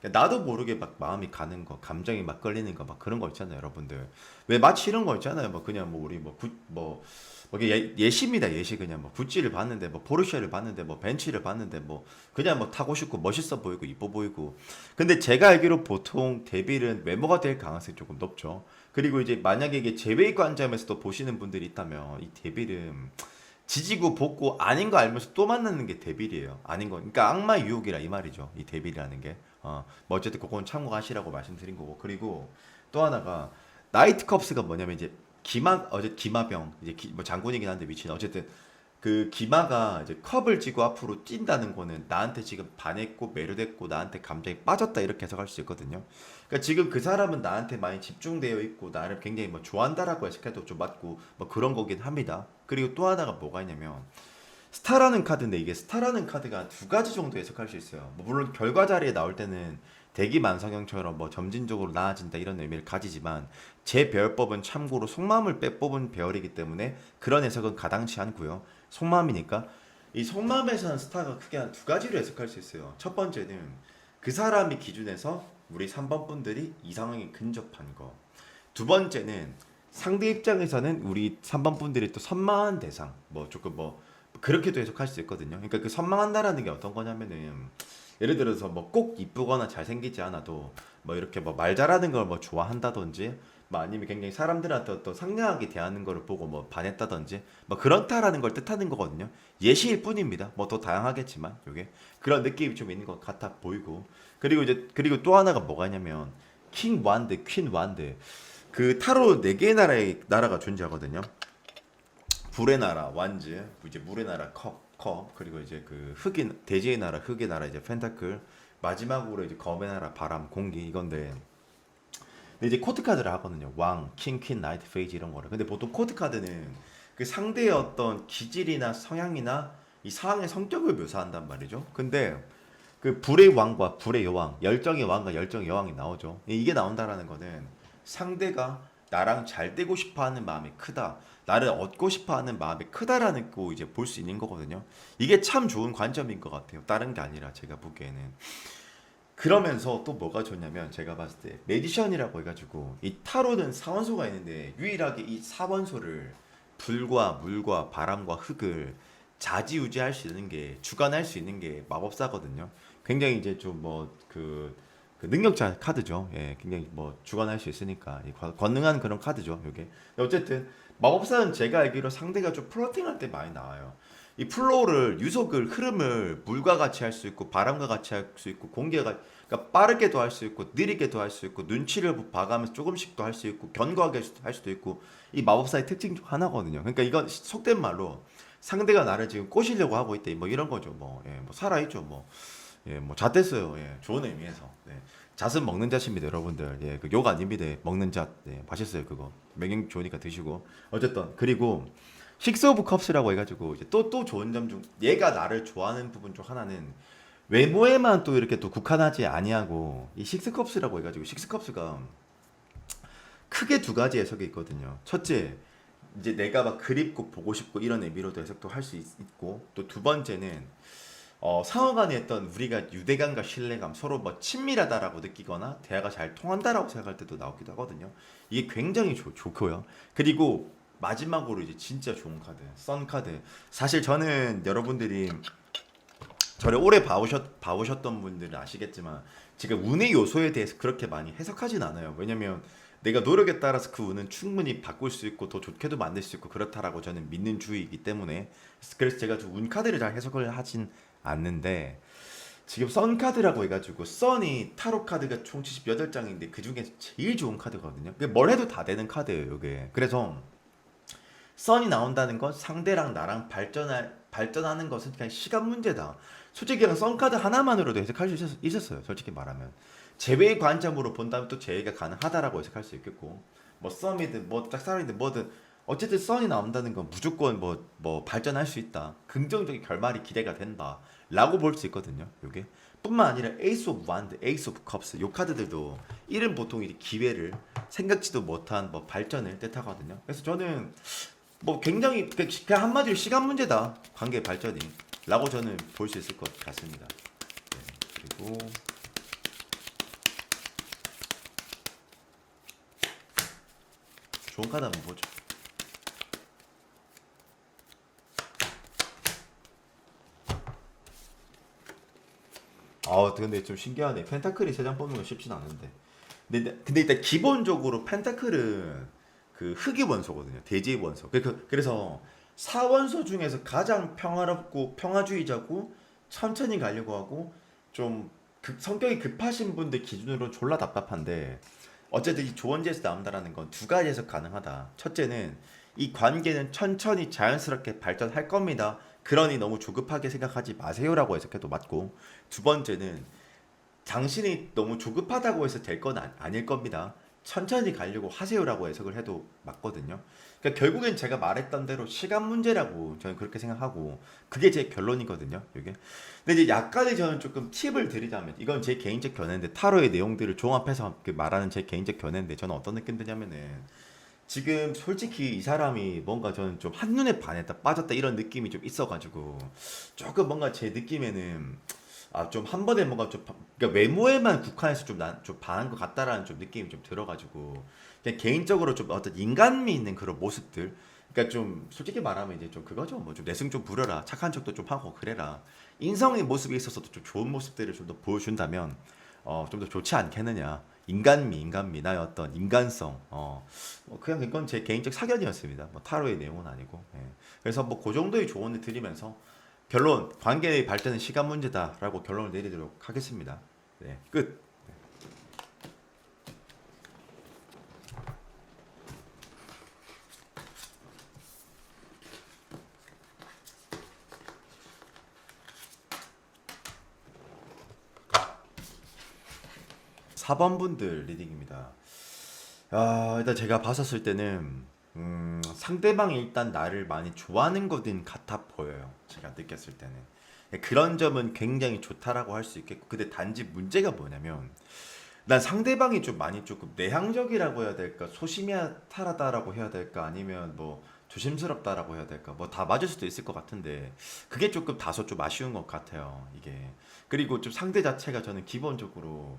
그러니까 나도 모르게 막 마음이 가는 거, 감정이 막 끌리는 거 막 그런 거 있잖아요, 여러분들. 왜 마치 이런 거 있잖아요. 뭐 그냥 뭐 우리 뭐 이게 예시입니다. 예시 그냥 뭐 구찌를 봤는데 뭐 포르쉐를 봤는데 뭐 벤츠를 봤는데 뭐 그냥 뭐 타고 싶고 멋있어 보이고 이뻐 보이고 근데 제가 알기로 보통 데빌은 메모가 될 가능성이 조금 높죠. 그리고 이제 만약에 이게 제외 관점에서도 보시는 분들이 있다면 이 데빌은 지지고 볶고 아닌 거 알면서 또 만나는 게 데빌이에요. 아닌 거. 그러니까 악마 유혹이라 이 말이죠. 이 데빌이라는 게. 뭐 어쨌든 그건 참고하시라고 말씀드린 거고. 그리고 또 하나가 나이트 컵스가 뭐냐면 이제 기마병 이제 뭐 장군이긴 한데 미친 어쨌든 그 기마가 이제 컵을 쥐고 앞으로 뛴다는 거는 나한테 지금 반했고 매료됐고 나한테 감정이 빠졌다 이렇게 해석할 수 있거든요. 그러니까 지금 그 사람은 나한테 많이 집중되어 있고 나를 굉장히 뭐 좋아한다라고 해석해도 좀 맞고 뭐 그런 거긴 합니다. 그리고 또 하나가 뭐가 있냐면 스타라는 카드인데 이게 스타라는 카드가 두 가지 정도 해석할 수 있어요. 뭐 물론 결과 자리에 나올 때는 대기만성형처럼 뭐 점진적으로 나아진다 이런 의미를 가지지만 제 배열법은 참고로 속마음을 빼뽑은 배열이기 때문에 그런 해석은 가당치 않고요. 속마음이니까 이 속마음에서는 스타가 크게 한 두 가지로 해석할 수 있어요. 첫 번째는 그 사람이 기준에서 우리 3번 분들이 이상형에 근접한 거. 두 번째는 상대 입장에서는 우리 3번 분들이 또 선망한 대상 뭐 조금 뭐 그렇게도 해석할 수 있거든요. 그러니까 그 선망한다라는 게 어떤 거냐면은 예를 들어서 뭐 꼭 이쁘거나 잘생기지 않아도 뭐 이렇게 뭐 말 잘하는 걸 뭐 좋아한다든지 뭐 아니면 굉장히 사람들한테 어떤 상냥하게 대하는 거를 보고 뭐 반했다든지 뭐 그렇다라는 걸 뜻하는 거거든요. 예시일 뿐입니다. 뭐 더 다양하겠지만 요게 그런 느낌이 좀 있는 것 같아 보이고 그리고 또 하나가 뭐가 있냐면 킹 완드, 퀸 완드 그 타로 네 개의 나라가 존재하거든요. 불의 나라 완즈, 이제 물의 나라 컵, 그리고 이제 그 흑인 대지의 나라 흑의 나라 이제 펜타클, 마지막으로 이제 검의 나라 바람 공기 이건데 근데 이제 코트 카드를 하거든요. 왕, 킹, 퀸, 나이트, 페이지 이런 거를. 근데 보통 코트 카드는 그 상대의 어떤 기질이나 성향이나 이 상황의 성격을 묘사한단 말이죠. 근데 그 불의 왕과 불의 여왕, 열정의 왕과 열정의 여왕이 나오죠. 이게 나온다라는 거는 상대가 나랑 잘 되고 싶어 하는 마음이 크다. 나를 얻고 싶어 하는 마음이 크다라는 거 이제 볼 수 있는 거거든요. 이게 참 좋은 관점인 것 같아요. 다른 게 아니라 제가 보기에는. 그러면서 또 뭐가 좋냐면 제가 봤을 때 메디션이라고 해가지고 이 타로는 사원소가 있는데 유일하게 이 사원소를 불과 물과 바람과 흙을 좌지우지할 수 있는 게 주관할 수 있는 게 마법사거든요. 굉장히 이제 좀 뭐 그 능력자 카드죠. 예, 굉장히 뭐 주관할 수 있으니까 권능한 그런 카드죠. 이게 어쨌든 마법사는 제가 알기로 상대가 좀 플러팅할 때 많이 나와요. 이 플로우를 유속을 흐름을 물과 같이 할 수 있고 바람과 같이 할 수 있고 공기가 그러니까 빠르게도 할 수 있고 느리게도 할 수 있고 눈치를 봐가면서 조금씩도 할 수 있고 견고하게 할 수도 있고 이 마법사의 특징 중 하나거든요. 그러니까 이건 속된 말로 상대가 나를 지금 꼬시려고 하고 있다 뭐 이런 거죠. 뭐, 예, 뭐 살아있죠. 뭐, 예, 뭐 잣됐어요. 예, 좋은 의미에서. 네. 잣은 먹는 잣입니다, 여러분들. 예, 그 욕 아닙니다. 먹는 잣. 예, 맛있어요, 그거. 명령 좋으니까 드시고. 어쨌든 그리고 식스 오브 컵스라고 해가지고 이제 또 좋은 점 중 얘가 나를 좋아하는 부분 중 하나는 외모에만 또 이렇게 또 국한하지 아니하고 이 식스 컵스라고 해가지고 식스 컵스가 크게 두 가지 해석이 있거든요. 첫째, 이제 내가 막 그립고 보고 싶고 이런 의미로도 해석도 할 수 있고 또 두 번째는 상호 간에 했던 우리가 유대감과 신뢰감 서로 뭐 친밀하다라고 느끼거나 대화가 잘 통한다라고 생각할 때도 나오기도 하거든요. 이게 굉장히 좋고요. 그리고 마지막으로 이제 진짜 좋은 카드, 선 카드. 사실 저는 여러분들이 저를 오래 봐오셨던 분들은 아시겠지만 제가 운의 요소에 대해서 그렇게 많이 해석하진 않아요. 왜냐면 내가 노력에 따라서 그 운은 충분히 바꿀 수 있고 더 좋게도 만들 수 있고 그렇다라고 저는 믿는 주의이기 때문에 그래서 제가 좀 운 카드를 잘 해석을 하진 않는데 지금 선 카드라고 해가지고 선이 타로 카드가 총 78장인데 그 중에 제일 좋은 카드거든요. 뭘 해도 다 되는 카드예요, 이게. 그래서 선이 나온다는 건 상대랑 나랑 발전하는 것은 그냥 시간 문제다. 솔직히 그냥 선 카드 하나만으로도 해석할 수 있었어요. 솔직히 말하면. 제외의 관점으로 본다면 또 제외가 가능하다라고 해석할 수 있겠고 뭐 썸이든 뭐 짝사랑이든 뭐든 어쨌든 썬이 나온다는 건 무조건 뭐 발전할 수 있다. 긍정적인 결말이 기대가 된다. 라고 볼 수 있거든요. 요게 뿐만 아니라 에이스 오브 완드, 에이스 오브 컵스 요 카드들도 이름 보통 이제 기회를 생각지도 못한 뭐 발전을 뜻하거든요. 그래서 저는 뭐 굉장히 그냥 한마디로 시간 문제다. 관계 발전이. 라고 저는 볼 수 있을 것 같습니다. 네, 그리고 좋은 카드 한번 보죠. 아, 근데 좀 신기하네. 펜타클이 3장 뽑는 건 쉽진 않은데. 근데 일단 기본적으로 펜타클은 그 흑의 원소거든요. 대지의 원소. 그래서 사원소 중에서 가장 평화롭고 평화주의자고 천천히 가려고 하고 좀 성격이 급하신 분들 기준으로 졸라 답답한데 어쨌든 이 조언지에서 나온다라는 건 두 가지 해석 가능하다. 첫째는 이 관계는 천천히 자연스럽게 발전할 겁니다. 그러니 너무 조급하게 생각하지 마세요라고 해석해도 맞고 두 번째는 당신이 너무 조급하다고 해서 될 건 아닐 겁니다. 천천히 가려고 하세요라고 해석을 해도 맞거든요. 그러니까 결국엔 제가 말했던 대로 시간 문제라고 저는 그렇게 생각하고 그게 제 결론이거든요. 이게. 근데 이제 약간의 저는 조금 팁을 드리자면 이건 제 개인적 견해인데 타로의 내용들을 종합해서 말하는 제 개인적 견해인데 저는 어떤 느낌 드냐면은 지금 솔직히 이 사람이 뭔가 저는 좀 한눈에 반했다 빠졌다 이런 느낌이 좀 있어가지고 조금 뭔가 제 느낌에는 좀 한 번에 뭔가 그러니까 외모에만 국한해서 좀 반한 것 같다라는 좀 느낌이 좀 들어가지고 그냥 개인적으로 좀 어떤 인간미 있는 그런 모습들 그러니까 좀 솔직히 말하면 이제 좀 그거죠 뭐 좀 내숭 좀 부려라 착한 척도 좀 하고 그래라 인성의 모습에 있어서도 좀 좋은 모습들을 좀 더 보여준다면 좀 더 좋지 않겠느냐 인간미 나의 어떤 인간성 그냥 이건 제 개인적 사견이었습니다 뭐 타로의 내용은 아니고 예. 그래서 뭐 그 정도의 조언을 드리면서 결론, 관계의 발전은 시간 문제다라고 결론을 내리도록 하겠습니다. 네, 끝. 4번 분들 리딩입니다. 일단 제가 봤었을 때는 상대방이 일단 나를 많이 좋아하는 것은 같아 보여요. 제가 느꼈을 때는. 그런 점은 굉장히 좋다라고 할 수 있겠고, 근데 단지 문제가 뭐냐면, 난 상대방이 좀 많이 조금 내향적이라고 해야 될까, 소심하다라고 해야 될까, 아니면 뭐 조심스럽다라고 해야 될까, 뭐 다 맞을 수도 있을 것 같은데, 그게 조금 다소 좀 아쉬운 것 같아요, 이게. 그리고 좀 상대 자체가 저는 기본적으로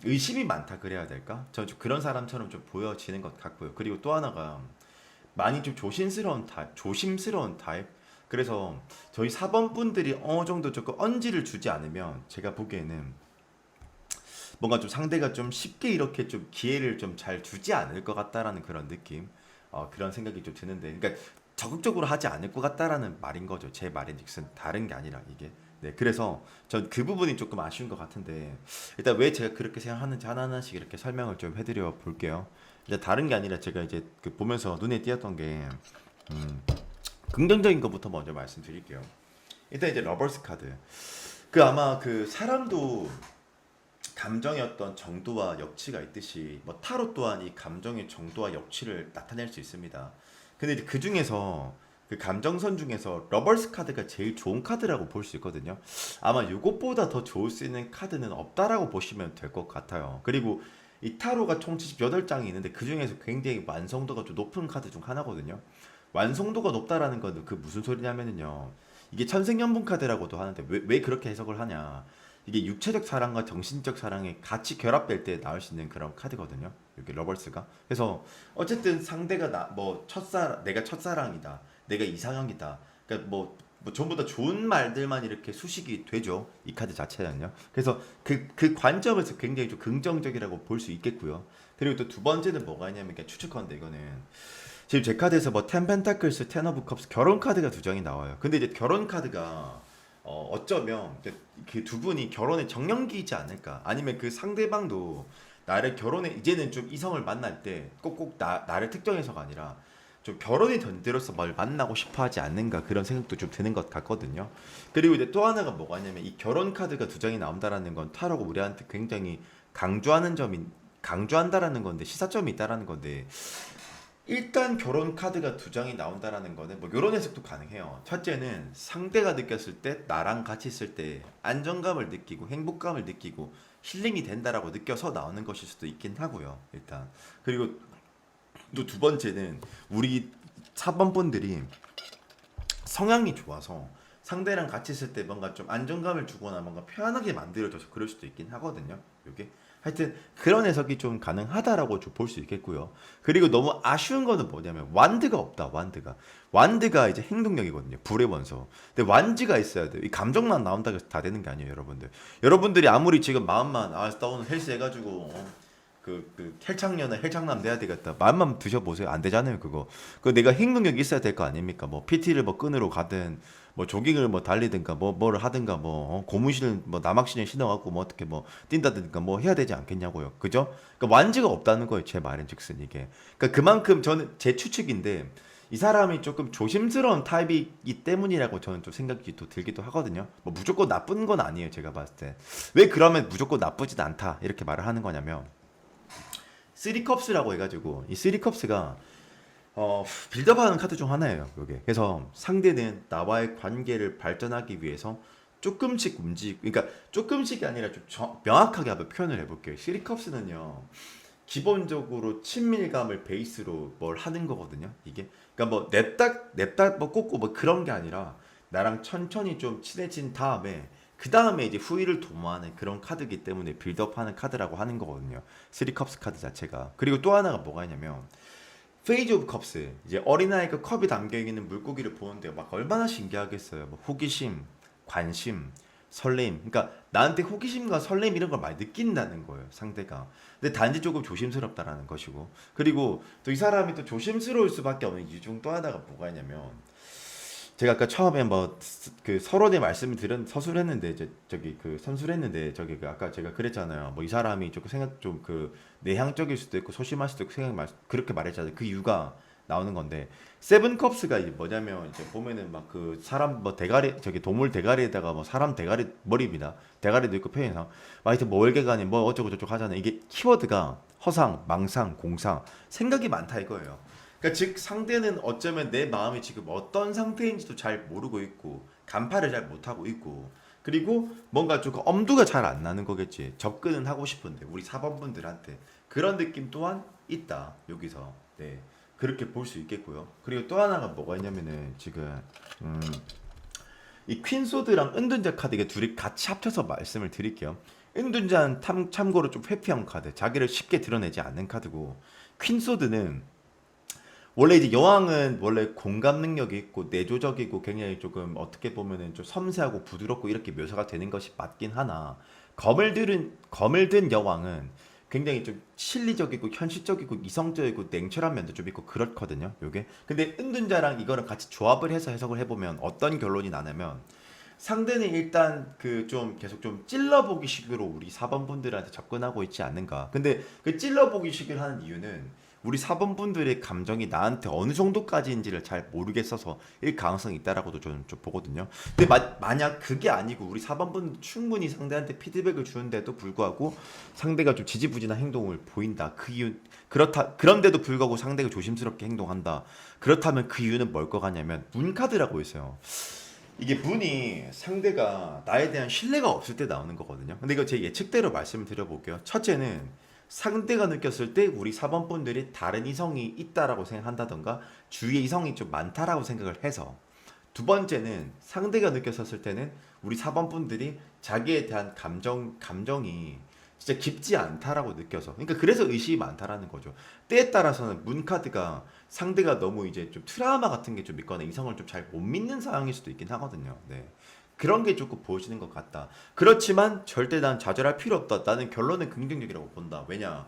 의심이 많다 그래야 될까? 저는 좀 그런 사람처럼 좀 보여지는 것 같고요. 그리고 또 하나가 많이 좀 조심스러운 타입. 그래서 저희 4번 분들이 어느 정도 조금 언지를 주지 않으면 제가 보기에는 뭔가 좀 상대가 좀 쉽게 이렇게 좀 기회를 좀 잘 주지 않을 것 같다라는 그런 느낌. 그런 생각이 좀 드는데, 그러니까 적극적으로 하지 않을 것 같다라는 말인 거죠. 제 말인즉슨 다른 게 아니라 이게. 네, 그래서 전 그 부분이 조금 아쉬운 것 같은데, 일단 왜 제가 그렇게 생각하는지 하나하나씩 이렇게 설명을 좀 해드려 볼게요. 이제 다른 게 아니라 제가 이제 그 보면서 눈에 띄었던 게, 음, 긍정적인 것부터 먼저 말씀드릴게요. 일단 이제 러버스 카드. 그 아마 그 사람도 감정의 어떤 정도와 역치가 있듯이 뭐 타로 또한 이 감정의 정도와 역치를 나타낼 수 있습니다. 근데 이제 그 중에서 그 감정선 중에서 러버스 카드가 제일 좋은 카드라고 볼 수 있거든요. 아마 이것보다 더 좋을 수 있는 카드는 없다라고 보시면 될 것 같아요. 그리고 이 타로가 총 78장이 있는데 그 중에서 굉장히 완성도가 좀 높은 카드 중 하나거든요. 완성도가 높다라는 건 그 무슨 소리냐면요. 이게 천생연분 카드라고도 하는데 왜 그렇게 해석을 하냐. 이게 육체적 사랑과 정신적 사랑이 같이 결합될 때 나올 수 있는 그런 카드거든요. 이렇게 러버스가. 그래서 어쨌든 상대가 내가 첫사랑이다. 내가 이상형이다. 그러니까 뭐 전부 다 좋은 말들만 이렇게 수식이 되죠. 이 카드 자체는요. 그래서 그 관점에서 굉장히 좀 긍정적이라고 볼 수 있겠고요. 그리고 또 두 번째는 뭐가 있냐면 그냥 추측컨대 이거는 지금 제 카드에서 뭐 텐 펜타클스, 텐 오브 컵스 결혼 카드가 두 장이 나와요. 근데 이제 결혼 카드가 어쩌면 그 두 분이 결혼의 정년기이지 않을까 아니면 그 상대방도 나를 결혼에 이제는 좀 이성을 만날 때 꼭꼭 나를 특정해서가 아니라 좀 결혼이 된 데로서 뭘 만나고 싶어 하지 않는가 그런 생각도 좀 드는 것 같거든요. 그리고 이제 또 하나가 뭐가 있냐면 이 결혼 카드가 두 장이 나온다라는 건 타로가 우리한테 굉장히 강조한다라는 건데 시사점이 있다라는 건데 일단 결혼 카드가 두 장이 나온다라는 거는 뭐 이런 해석도 가능해요. 첫째는 상대가 느꼈을 때 나랑 같이 있을 때 안정감을 느끼고 행복감을 느끼고 힐링이 된다라고 느껴서 나오는 것일 수도 있긴 하고요. 일단 그리고 또 두 번째는 우리 4번 분들이 성향이 좋아서 상대랑 같이 있을 때 뭔가 좀 안정감을 주거나 뭔가 편하게 만들어줘서 그럴 수도 있긴 하거든요. 요게 하여튼 그런 해석이 좀 가능하다라고 좀 볼 수 있겠고요. 그리고 너무 아쉬운 거는 뭐냐면 완드가 없다. 완드가 이제 행동력이거든요. 불의 원소. 근데 완지가 있어야 돼요. 이 감정만 나온다고 해서 다 되는 게 아니에요, 여러분들. 여러분들이 아무리 지금 마음만 나 오늘 헬스 해가지고 그 헬창년은 헬창남 돼야 되겠다. 마음만 드셔보세요. 안 되잖아요, 그거. 그 내가 행동력이 있어야 될 거 아닙니까? 뭐 PT를 뭐 끈으로 가든 뭐 조깅을 뭐 달리든가 뭐를 하든가 뭐 고무신을 뭐 나막신을 신어갖고 뭐 어떻게 뭐 뛴다든가 뭐 해야 되지 않겠냐고요. 그죠? 그러니까 완지가 없다는 거예요. 제 말인즉슨 이게. 그러니까 그만큼 저는 제 추측인데 이 사람이 조금 조심스러운 타입이기 때문이라고 저는 좀 생각이 또 들기도 하거든요. 뭐 무조건 나쁜 건 아니에요. 제가 봤을 때. 왜 그러면 무조건 나쁘진 않다 이렇게 말을 하는 거냐면 쓰리컵스라고 해가지고 이 쓰리컵스가 빌드업하는 카드 중 하나예요. 이게. 그래서 상대는 나와의 관계를 발전하기 위해서 조금씩 그러니까 조금씩이 아니라 좀 명확하게 한번 표현을 해볼게요. 쓰리컵스는요. 기본적으로 친밀감을 베이스로 뭘 하는 거거든요. 이게. 그러니까 뭐 냅다 뭐 꽂고 뭐 그런 게 아니라 나랑 천천히 좀 친해진 다음에 그 다음에 이제 후위를 도모하는 그런 카드이기 때문에 빌드업하는 카드라고 하는 거거든요. 쓰리컵스 카드 자체가. 그리고 또 하나가 뭐가 있냐면 페이지 오브 컵스. 이제 어린아이가 컵이 담겨있는 물고기를 보는데 막 얼마나 신기하겠어요. 뭐 호기심, 관심, 설렘. 그러니까 나한테 호기심과 설렘 이런 걸 많이 느낀다는 거예요, 상대가. 근데 단지 조금 조심스럽다라는 것이고. 그리고 또 이 사람이 또 조심스러울 수밖에 없는 이유 중 또 하나가 뭐가 있냐면 제가 아까 처음에 뭐 그 서론에 말씀을 드린 서술했는데 이제 저기 그 선술했는데 저기 그 아까 제가 그랬잖아요. 뭐 이 사람이 조금 생각 좀 그 내향적일 수도 있고 소심할 수도 있고 그렇게 말했잖아요. 그 이유가 나오는 건데 세븐 컵스가 이제 뭐냐면 이제 보면은 막 그 사람 뭐 대가리 저기 동물 대가리에다가 뭐 사람 대가리 머리입니다. 대가리도 있고 표현상 하여튼 뭐 월계관이 뭐 어쩌고 저쩌고 하잖아요. 이게 키워드가 허상, 망상, 공상 생각이 많다 이거예요. 그러니까 즉 상대는 어쩌면 내 마음이 지금 어떤 상태인지도 잘 모르고 있고 간파를 잘 못하고 있고 그리고 뭔가 조금 엄두가 잘 안 나는 거겠지. 접근은 하고 싶은데 우리 4번 분들한테 그런 느낌 또한 있다 여기서. 네, 그렇게 볼 수 있겠고요. 그리고 또 하나가 뭐가 있냐면은 지금 이 퀸소드랑 은둔자 카드 이게 둘이 같이 합쳐서 말씀을 드릴게요. 은둔자는 참고로 좀 회피형 카드, 자기를 쉽게 드러내지 않는 카드고 퀸소드는 원래 이제 여왕은 원래 공감 능력이 있고 내조적이고 굉장히 조금 어떻게 보면은 좀 섬세하고 부드럽고 이렇게 묘사가 되는 것이 맞긴 하나 검을 든 여왕은 굉장히 좀 실리적이고 현실적이고 이성적이고 냉철한 면도 좀 있고 그렇거든요. 요게. 근데 은둔자랑 이거를 같이 조합을 해서 해석을 해보면 어떤 결론이 나냐면 상대는 일단 그 좀 계속 좀 찔러보기 식으로 우리 4번 분들한테 접근하고 있지 않는가. 근데 그 찔러보기 식을 하는 이유는 우리 4번 분들의 감정이 나한테 어느 정도까지인지를 잘 모르겠어서 일 가능성이 있다라고도 저는 좀 보거든요. 근데 만약 그게 아니고 우리 4번 분 충분히 상대한테 피드백을 주는데도 불구하고 상대가 좀 지지부진한 행동을 보인다. 그 이유 그런데도 불구하고 상대가 조심스럽게 행동한다. 그렇다면 그 이유는 뭘 것 같냐면 문 카드라고 있어요. 이게 문이 상대가 나에 대한 신뢰가 없을 때 나오는 거거든요. 근데 이거 제 예측대로 말씀을 드려볼게요. 첫째는 상대가 느꼈을 때 우리 4번 분들이 다른 이성이 있다라고 생각한다던가 주위에 이성이 좀 많다라고 생각을 해서 두 번째는 상대가 느꼈었을 때는 우리 4번 분들이 자기에 대한 감정이 진짜 깊지 않다라고 느껴서 그러니까 그래서 의심이 많다라는 거죠. 때에 따라서는 문 카드가 상대가 너무 이제 좀 트라우마 같은 게 좀 있거나 이성을 좀 잘 못 믿는 상황일 수도 있긴 하거든요. 네. 그런 게 조금 보여지는 것 같다. 그렇지만 절대 난 좌절할 필요 없다. 나는 결론은 긍정적이라고 본다. 왜냐?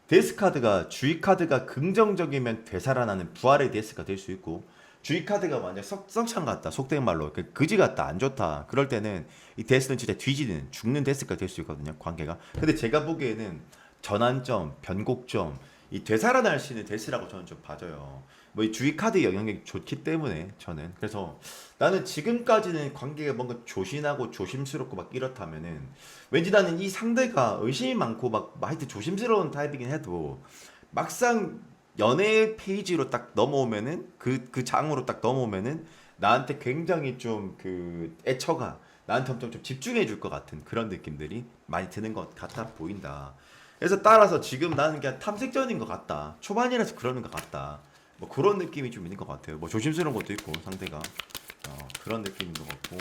데스 카드가 주의 카드가 긍정적이면 되살아나는 부활의 데스가 될 수 있고 주의 카드가 만약 썩창 같다. 속된 말로 그지 같다. 안 좋다. 그럴 때는 이 데스는 진짜 뒤지는 죽는 데스가 될 수 있거든요. 관계가. 근데 제가 보기에는 전환점, 변곡점 이 되살아날 수 있는 데스라고 저는 좀 봐져요. 뭐 이 주의 카드 영향력이 좋기 때문에 저는 그래서 나는 지금까지는 관계가 뭔가 조신하고 조심스럽고 막 이렇다면은 왠지 나는 이 상대가 의심이 많고 막 하여튼 조심스러운 타입이긴 해도 막상 연애 페이지로 딱 넘어오면은 그 장으로 딱 넘어오면은 나한테 굉장히 좀 그 애처가 나한테 엄청 좀 집중해 줄 것 같은 그런 느낌들이 많이 드는 것 같아 보인다. 그래서 따라서 지금 나는 그냥 탐색전인 것 같다. 초반이라서 그러는 것 같다. 뭐 그런 느낌이 좀 있는 것 같아요. 뭐 조심스러운 것도 있고 상대가 그런 느낌인 것 같고.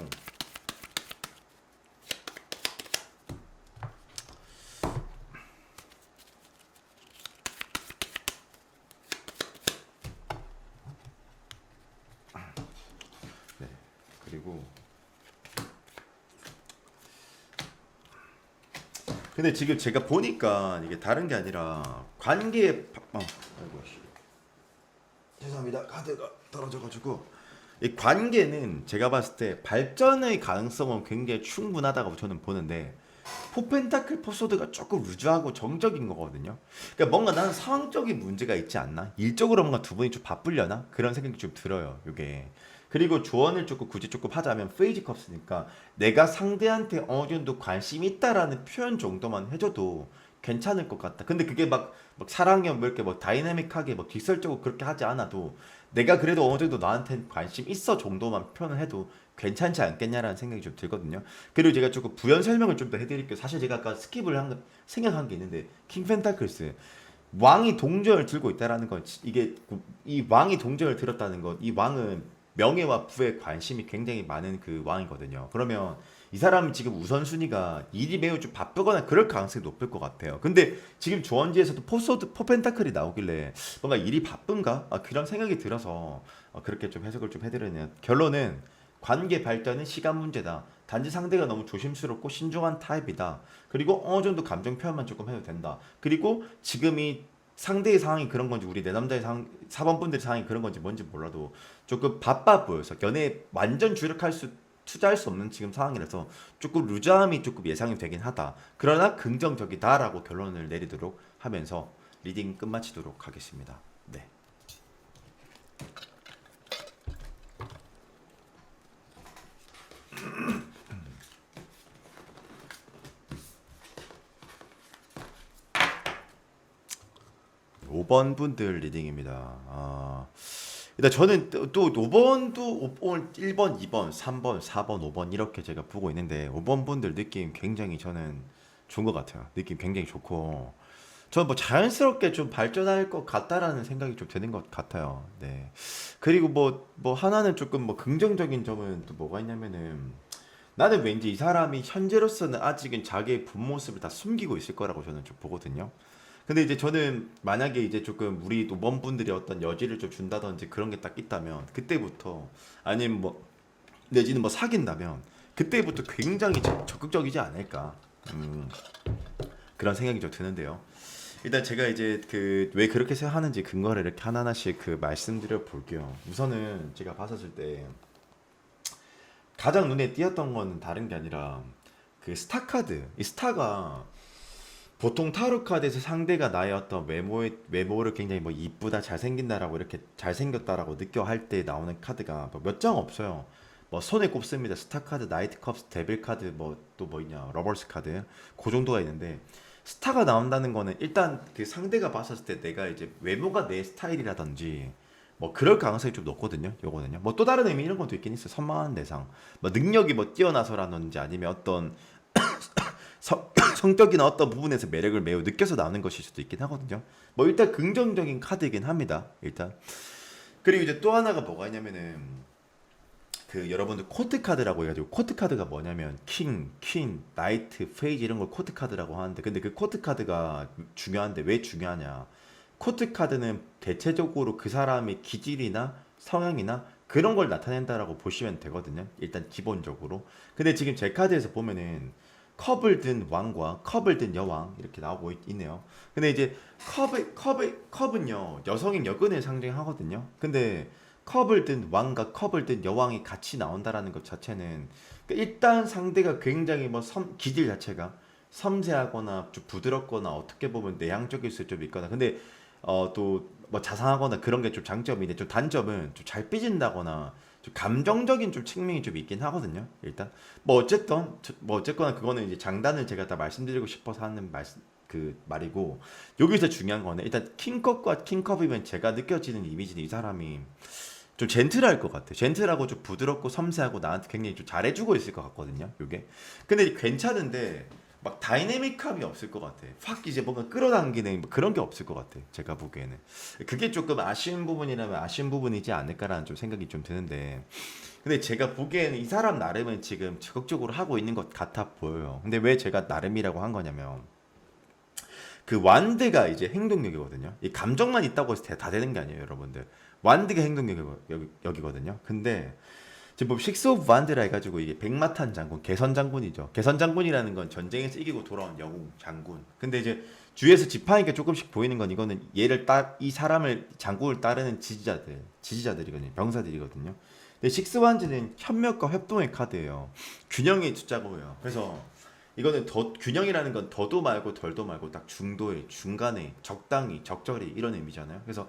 네. 그리고 근데 지금 제가 보니까 이게 다른 게 아니라 아이고 씨. 죄송합니다. 카드가 떨어져가지고 이 관계는 제가 봤을 때 발전의 가능성은 굉장히 충분하다고 저는 보는데 포펜타클 포소드가 조금 루즈하고 정적인 거거든요. 그러니까 뭔가 나는 상황적인 문제가 있지 않나? 일적으로 뭔가 두 분이 좀 바쁘려나? 그런 생각이 좀 들어요. 이게. 그리고 조언을 조금 굳이 조금 하자면 페이지 컵스니까 내가 상대한테 어느 정도 관심이 있다라는 표현 정도만 해줘도 괜찮을 것 같다. 근데 그게 막 사랑해 뭐 이렇게 뭐 다이내믹하게 뭐 직설적으로 그렇게 하지 않아도 내가 그래도 어느 정도 나한테 관심 있어 정도만 표현을 해도 괜찮지 않겠냐라는 생각이 좀 들거든요. 그리고 제가 조금 부연 설명을 좀 더 해드릴게요. 사실 제가 아까 생각한 게 있는데 킹 펜타클스 왕이 동전을 들고 있다라는 건 이게 이 왕이 동전을 들었다는 것, 이 왕은 명예와 부에 관심이 굉장히 많은 그 왕이거든요. 그러면 이 사람이 지금 우선순위가 일이 매우 좀 바쁘거나 그럴 가능성이 높을 것 같아요. 근데 지금 조언지에서도 포펜타클이 나오길래 뭔가 일이 바쁜가? 그런 생각이 들어서 그렇게 좀 해석을 좀 해드리네요. 결론은 관계 발전은 시간 문제다. 단지 상대가 너무 조심스럽고 신중한 타입이다. 그리고 어느 정도 감정 표현만 조금 해도 된다. 그리고 지금 이 상대의 상황이 그런 건지 우리 내남자의 상황, 사번분들의 상황이 그런 건지 뭔지 몰라도 조금 바빠 보여서 연애에 완전 투자할 수 없는 지금 상황이라서 조금 루즈함이 조금 예상이 되긴 하다. 그러나 긍정적이다라고 결론을 내리도록 하면서 리딩 끝마치도록 하겠습니다. 네. 5번 분들 리딩입니다. 일단 저는 또 5번도 오늘 1번, 2번, 3번, 4번, 5번 이렇게 제가 보고 있는데 5번 분들 느낌 굉장히 저는 좋은 것 같아요. 느낌 굉장히 좋고 저는 뭐 자연스럽게 좀 발전할 것 같다라는 생각이 좀 드는 것 같아요. 네. 그리고 뭐 하나는 조금 뭐 긍정적인 점은 또 뭐가 있냐면은 나는 왠지 이 사람이 현재로서는 아직은 자기의 본 모습을 다 숨기고 있을 거라고 저는 좀 보거든요. 근데 이제 저는 만약에 이제 조금 우리 노범분들이 어떤 여지를 좀 준다든지 그런 게 딱 있다면 그때부터 아니면 뭐 내지는 뭐 사귄다면 그때부터 굉장히 적극적이지 않을까 그런 생각이 좀 드는데요. 일단 제가 이제 그 왜 그렇게 생각하는지 근거를 이렇게 하나하나씩 그 말씀드려 볼게요. 우선은 제가 봤었을 때 가장 눈에 띄었던 건 다른 게 아니라 그 스타 카드 이 스타가 보통 타로 카드에서 상대가 나의 어떤 외모를 굉장히 뭐 이쁘다 잘생긴다라고 이렇게 잘생겼다라고 느껴 할 때 나오는 카드가 뭐 몇 장 없어요. 뭐 손에 꼽습니다. 스타 카드, 나이트 컵스, 데빌 카드, 뭐 또 뭐 있냐, 러버스 카드 그 정도가 있는데 스타가 나온다는 거는 일단 그 상대가 봤었을 때 내가 이제 외모가 내 스타일이라든지 뭐 그럴 가능성이 좀 높거든요. 요거는요. 뭐 또 다른 의미 이런 것도 있긴 있어. 선망하는 대상. 뭐 능력이 뭐 뛰어나서라든지 아니면 어떤 성격이나 어떤 부분에서 매력을 매우 느껴서 나오는 것일 수도 있긴 하거든요. 뭐 일단 긍정적인 카드이긴 합니다. 일단. 그리고 이제 또 하나가 뭐가 있냐면은 그 여러분들 코트 카드라고 해가지고 코트 카드가 뭐냐면 킹, 퀸, 나이트, 페이지 이런 걸 코트 카드라고 하는데 근데 그 코트 카드가 중요한데 왜 중요하냐? 코트 카드는 대체적으로 그 사람의 기질이나 성향이나 그런 걸 나타낸다라고 보시면 되거든요. 일단 기본적으로. 근데 지금 제 카드에서 보면은 컵을 든 왕과 컵을 든 여왕 이렇게 나오고 있네요. 근데 이제 컵은요 여성인 여근을 상징하거든요. 근데 컵을 든 왕과 컵을 든 여왕이 같이 나온다라는 것 자체는 그러니까 일단 상대가 굉장히 뭐 기질 자체가 섬세하거나 좀 부드럽거나 어떻게 보면 내향적일 수 좀 있거나 근데 또 뭐 자상하거나 그런 게 좀 장점인데 좀 단점은 좀 잘 삐진다거나 좀 감정적인 좀 측면이 좀 있긴 하거든요. 일단 뭐 어쨌거나 그거는 이제 장단을 제가 다 말씀드리고 싶어서 하는 그 말이고 여기서 중요한 거는 일단 킹컵과 킹컵이면 제가 느껴지는 이미지는 이 사람이 좀 젠틀할 것 같아. 젠틀하고 좀 부드럽고 섬세하고 나한테 굉장히 좀 잘해주고 있을 것 같거든요. 요게. 근데 괜찮은데 막 다이내믹함이 없을 것 같아. 확 이제 뭔가 끌어당기는 뭐 그런 게 없을 것 같아. 제가 보기에는. 그게 조금 아쉬운 부분이라면 아쉬운 부분이지 않을까라는 좀 생각이 좀 드는데. 근데 제가 보기에는 이 사람 나름은 지금 적극적으로 하고 있는 것 같아 보여요. 근데 왜 제가 나름이라고 한 거냐면 그 완드가 이제 행동력이거든요. 이 감정만 있다고 해서 다 되는 게 아니에요, 여러분들. 완드가 행동력이거든요. 근데 지금 보면 식스 오브 완드라 해가지고 이게 백마탄 장군, 개선 장군이죠. 개선 장군이라는 건 전쟁에서 이기고 돌아온 영웅 장군. 근데 이제 주위에서 지팡이가 조금씩 보이는 건 이거는 이 사람을 장군을 따르는 지지자들이거든요. 병사들이거든요. 근데 식스 완즈는 협력과 협동의 카드예요. 균형의 숫자고요. 그래서 이거는 더 균형이라는 건 더도 말고 덜도 말고 딱 중도에 중간에 적당히 적절히 이런 의미잖아요. 그래서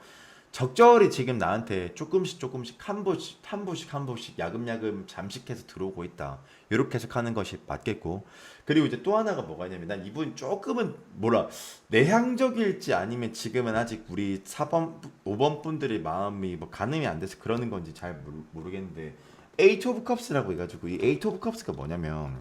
적절히 지금 나한테 조금씩 한 보씩 야금야금 잠식해서 들어오고 있다. 이렇게 해석하는 것이 맞겠고. 그리고 이제 또 하나가 뭐가 있냐면 난 이분 조금은 뭐라 내향적일지 아니면 지금은 아직 우리 4번 5번 분들의 마음이 뭐 가늠이 안 돼서 그러는 건지 잘 모르겠는데 에이트 오브 컵스라고 해가지고 이 에이트 오브 컵스가 뭐냐면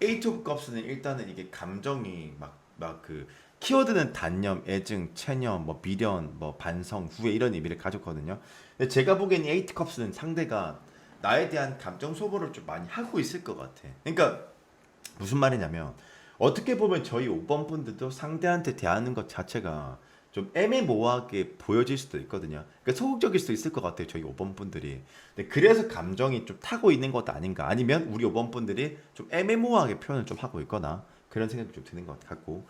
에이트 오브 컵스는 일단은 이게 감정이 막 그 키워드는 단념, 애증, 체념, 뭐 미련, 뭐 반성, 후회 이런 의미를 가졌거든요. 근데 제가 보기엔 에이트 컵스는 상대가 나에 대한 감정 소모를 좀 많이 하고 있을 것 같아. 그러니까 무슨 말이냐면 어떻게 보면 저희 5번 분들도 상대한테 대하는 것 자체가 좀 애매모호하게 보여질 수도 있거든요. 그러니까 소극적일 수도 있을 것 같아요. 저희 5번 분들이. 근데 그래서 감정이 좀 타고 있는 것도 아닌가. 아니면 우리 5번 분들이 좀 애매모호하게 표현을 좀 하고 있거나 그런 생각이 좀 드는 것 같고.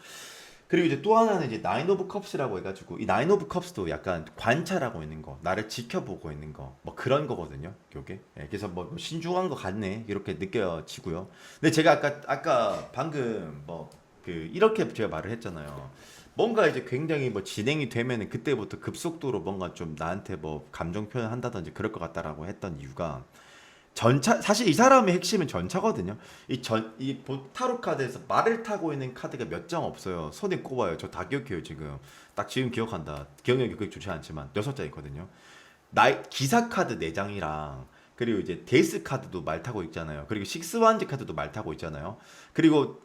그리고 이제 또 하나는 이제 나인 오브 컵스라고 해가지고 이 나인 오브 컵스도 약간 관찰하고 있는 거, 나를 지켜보고 있는 거, 뭐 그런 거거든요. 요게. 예, 그래서 뭐 신중한 거 같네 이렇게 느껴지고요. 근데 제가 아까 방금 뭐 그 이렇게 제가 말을 했잖아요. 뭔가 이제 굉장히 뭐 진행이 되면은 그때부터 급속도로 뭔가 좀 나한테 뭐 감정 표현을 한다든지 그럴 것 같다라고 했던 이유가 전차 사실 이 사람의 핵심은 전차거든요. 이 타로 카드에서 말을 타고 있는 카드가 몇 장 없어요. 손에 꼽아요. 저 다 기억해요 지금. 딱 지금 기억한다. 기억력이 그렇게 좋지 않지만 6장 있거든요. 기사 카드 4장이랑 그리고 이제 데이스 카드도 말 타고 있잖아요. 그리고 식스 완즈 카드도 말 타고 있잖아요. 그리고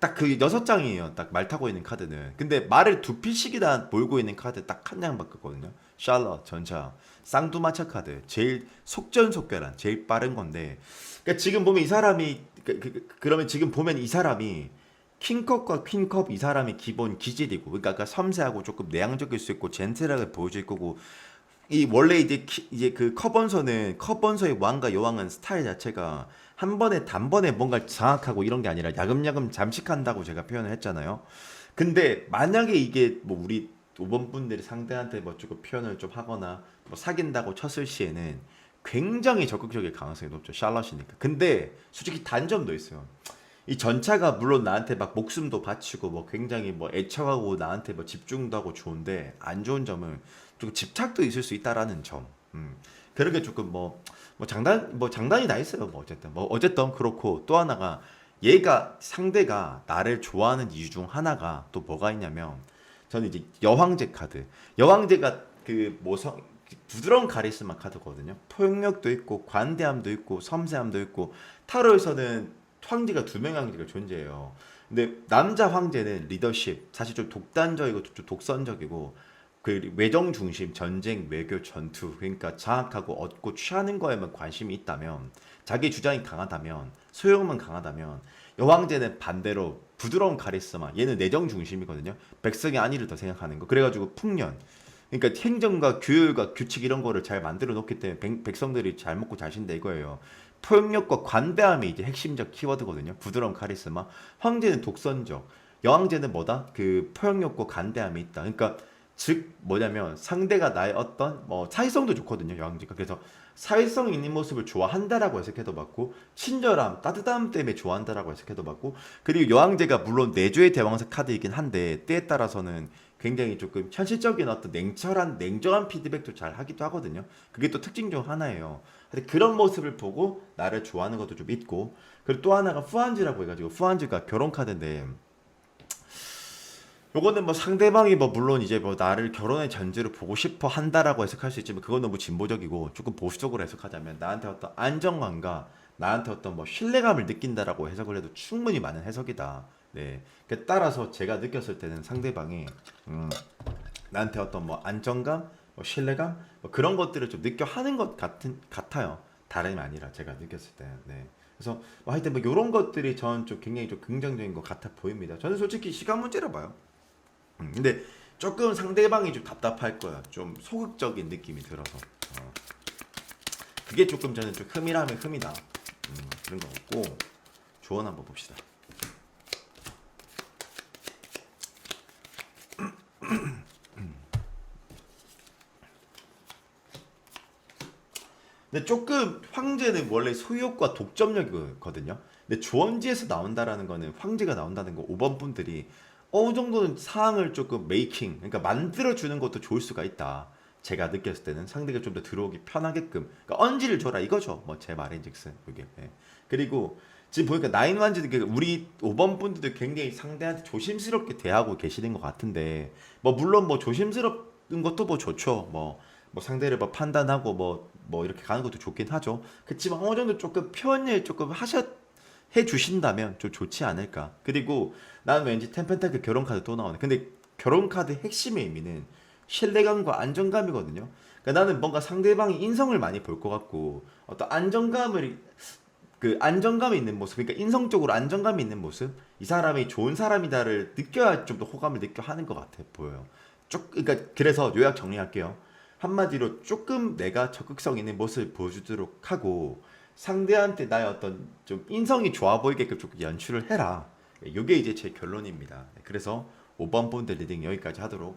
딱 그 6장이에요. 딱 말 타고 있는 카드는. 근데 말을 두 필씩이나 몰고 있는 카드 딱 한 장밖에 없거든요. 샬럿 전차, 쌍두마차 카드 제일 속전속결한 제일 빠른 건데. 그러니까 지금 보면 이 사람이 그러면 지금 보면 이 사람이 킹컵과 퀸컵 이 사람이 기본 기질이고 그러니까 아까 섬세하고 조금 내향적일 수 있고 젠틀하게 보여질 거고 이 원래 이제 그 컵번서의 왕과 여왕은 스타일 자체가 한 번에 단번에 뭔가 장악하고 이런 게 아니라 야금야금 잠식한다고 제가 표현을 했잖아요. 근데 만약에 이게 뭐 우리 5번 분들이 상대한테 뭐 조금 표현을 좀 하거나 뭐 사귄다고 쳤을 시에는 굉장히 적극적일 가능성이 높죠. 샬럿이니까. 근데 솔직히 단점도 있어요. 이 전차가 물론 나한테 막 목숨도 바치고 뭐 굉장히 뭐 애청하고 나한테 뭐 집중도 하고 좋은데 안 좋은 점은 좀 집착도 있을 수 있다라는 점. 그런 게 조금 장단이 다 있어요. 뭐 어쨌든 그렇고 또 하나가 얘가 상대가 나를 좋아하는 이유 중 하나가 또 뭐가 있냐면 저는 이제 여황제 카드. 여황제가 그 모성 부드러운 카리스마 카드거든요. 포용력도 있고 관대함도 있고 섬세함도 있고 타로에서는 황제가 2명의 황제가 존재해요. 근데 남자 황제는 리더십, 사실 좀 독단적이고 좀 독선적이고 그 외정 중심, 전쟁, 외교, 전투, 그러니까 장악하고 얻고 취하는 거에만 관심이 있다면, 자기 주장이 강하다면, 소용만 강하다면, 여왕제는 반대로 부드러운 카리스마, 얘는 내정 중심이거든요. 백성의 안위를 더 생각하는 거. 그래가지고 풍년, 그러니까 행정과 규율과 규칙 이런 거를 잘 만들어 놓기 때문에 백성들이 잘 먹고 잘 신다 이거예요. 포용력과 관대함이 이제 핵심적 키워드거든요. 부드러운 카리스마. 황제는 독선적. 여왕제는 뭐다? 그 포용력과 관대함이 있다. 그러니까 즉 뭐냐면 상대가 나의 어떤 뭐 사회성도 좋거든요. 여왕제가. 그래서 사회성 있는 모습을 좋아한다라고 해석해도 맞고 친절함, 따뜻함 때문에 좋아한다라고 해석해도 맞고 그리고 여왕제가 물론 내조의 대왕사 카드이긴 한데 때에 따라서는 굉장히 조금 현실적인 어떤 냉정한 피드백도 잘 하기도 하거든요. 그게 또 특징 중 하나예요. 근데 그런 모습을 보고 나를 좋아하는 것도 좀 있고 그리고 또 하나가 후안즈라고 해가지고 후안즈가 결혼 카드인데 요거는 뭐 상대방이 뭐 물론 이제 뭐 나를 결혼의 전제로 보고 싶어 한다라고 해석할 수 있지만 그건 너무 진보적이고 조금 보수적으로 해석하자면 나한테 어떤 안정감과 나한테 어떤 뭐 신뢰감을 느낀다라고 해석을 해도 충분히 많은 해석이다. 네. 따라서 제가 느꼈을 때는 상대방이 음, 나한테 어떤 뭐 안정감, 뭐 신뢰감, 뭐 그런 것들을 좀 느껴 하는 것 같아요. 다름이 아니라 제가 느꼈을 때. 네. 그래서 뭐 하여튼 뭐 이런 것들이 저는 좀 굉장히 좀 긍정적인 것 같아 보입니다. 저는 솔직히 시간 문제라 봐요. 근데 조금 상대방이 좀 답답할 거야. 좀 소극적인 느낌이 들어서. 그게 조금 저는 좀 흠이라면 흠이다. 그런 거 같고 조언 한번 봅시다. 근데 조금 황제는 원래 소유욕과 독점력이거든요. 근데 주원지에서 나온다라는 거는 황제가 나온다는 거 5번 분들이 어느 정도는 사항을 조금 메이킹, 그러니까 만들어 주는 것도 좋을 수가 있다. 제가 느꼈을 때는 상대가 좀 더 들어오기 편하게끔, 그러니까 언지를 줘라 이거죠. 뭐 제 말인즉슨 그게. 예. 그리고 지금 보니까 나인 완즈는 우리 5번 분들도 굉장히 상대한테 조심스럽게 대하고 계시는 것 같은데, 뭐 물론 뭐 조심스럽은 것도 뭐 좋죠. 뭐 상대를 뭐 판단하고 뭐 이렇게 가는 것도 좋긴 하죠. 그렇지만 어느 정도 조금 표현을 조금 해 주신다면 좀 좋지 않을까. 그리고 나는 왠지 템펜타클 결혼 카드 또 나오네. 근데 결혼 카드 핵심의 의미는 신뢰감과 안정감이거든요. 그러니까 나는 뭔가 상대방이 인성을 많이 볼 것 같고 어떤 안정감을 그 안정감이 있는 모습, 그러니까 인성적으로 안정감이 있는 모습, 이 사람이 좋은 사람이다를 느껴야 좀 더 호감을 느껴 하는 것 같아 보여요. 그러니까 그래서 요약 정리할게요. 한마디로 조금 내가 적극성 있는 모습을 보여주도록 하고 상대한테 나의 어떤 좀 인성이 좋아 보이게끔 조금 연출을 해라. 이게 이제 제 결론입니다. 그래서 5번 본드 리딩 여기까지 하도록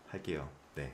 할게요. 네.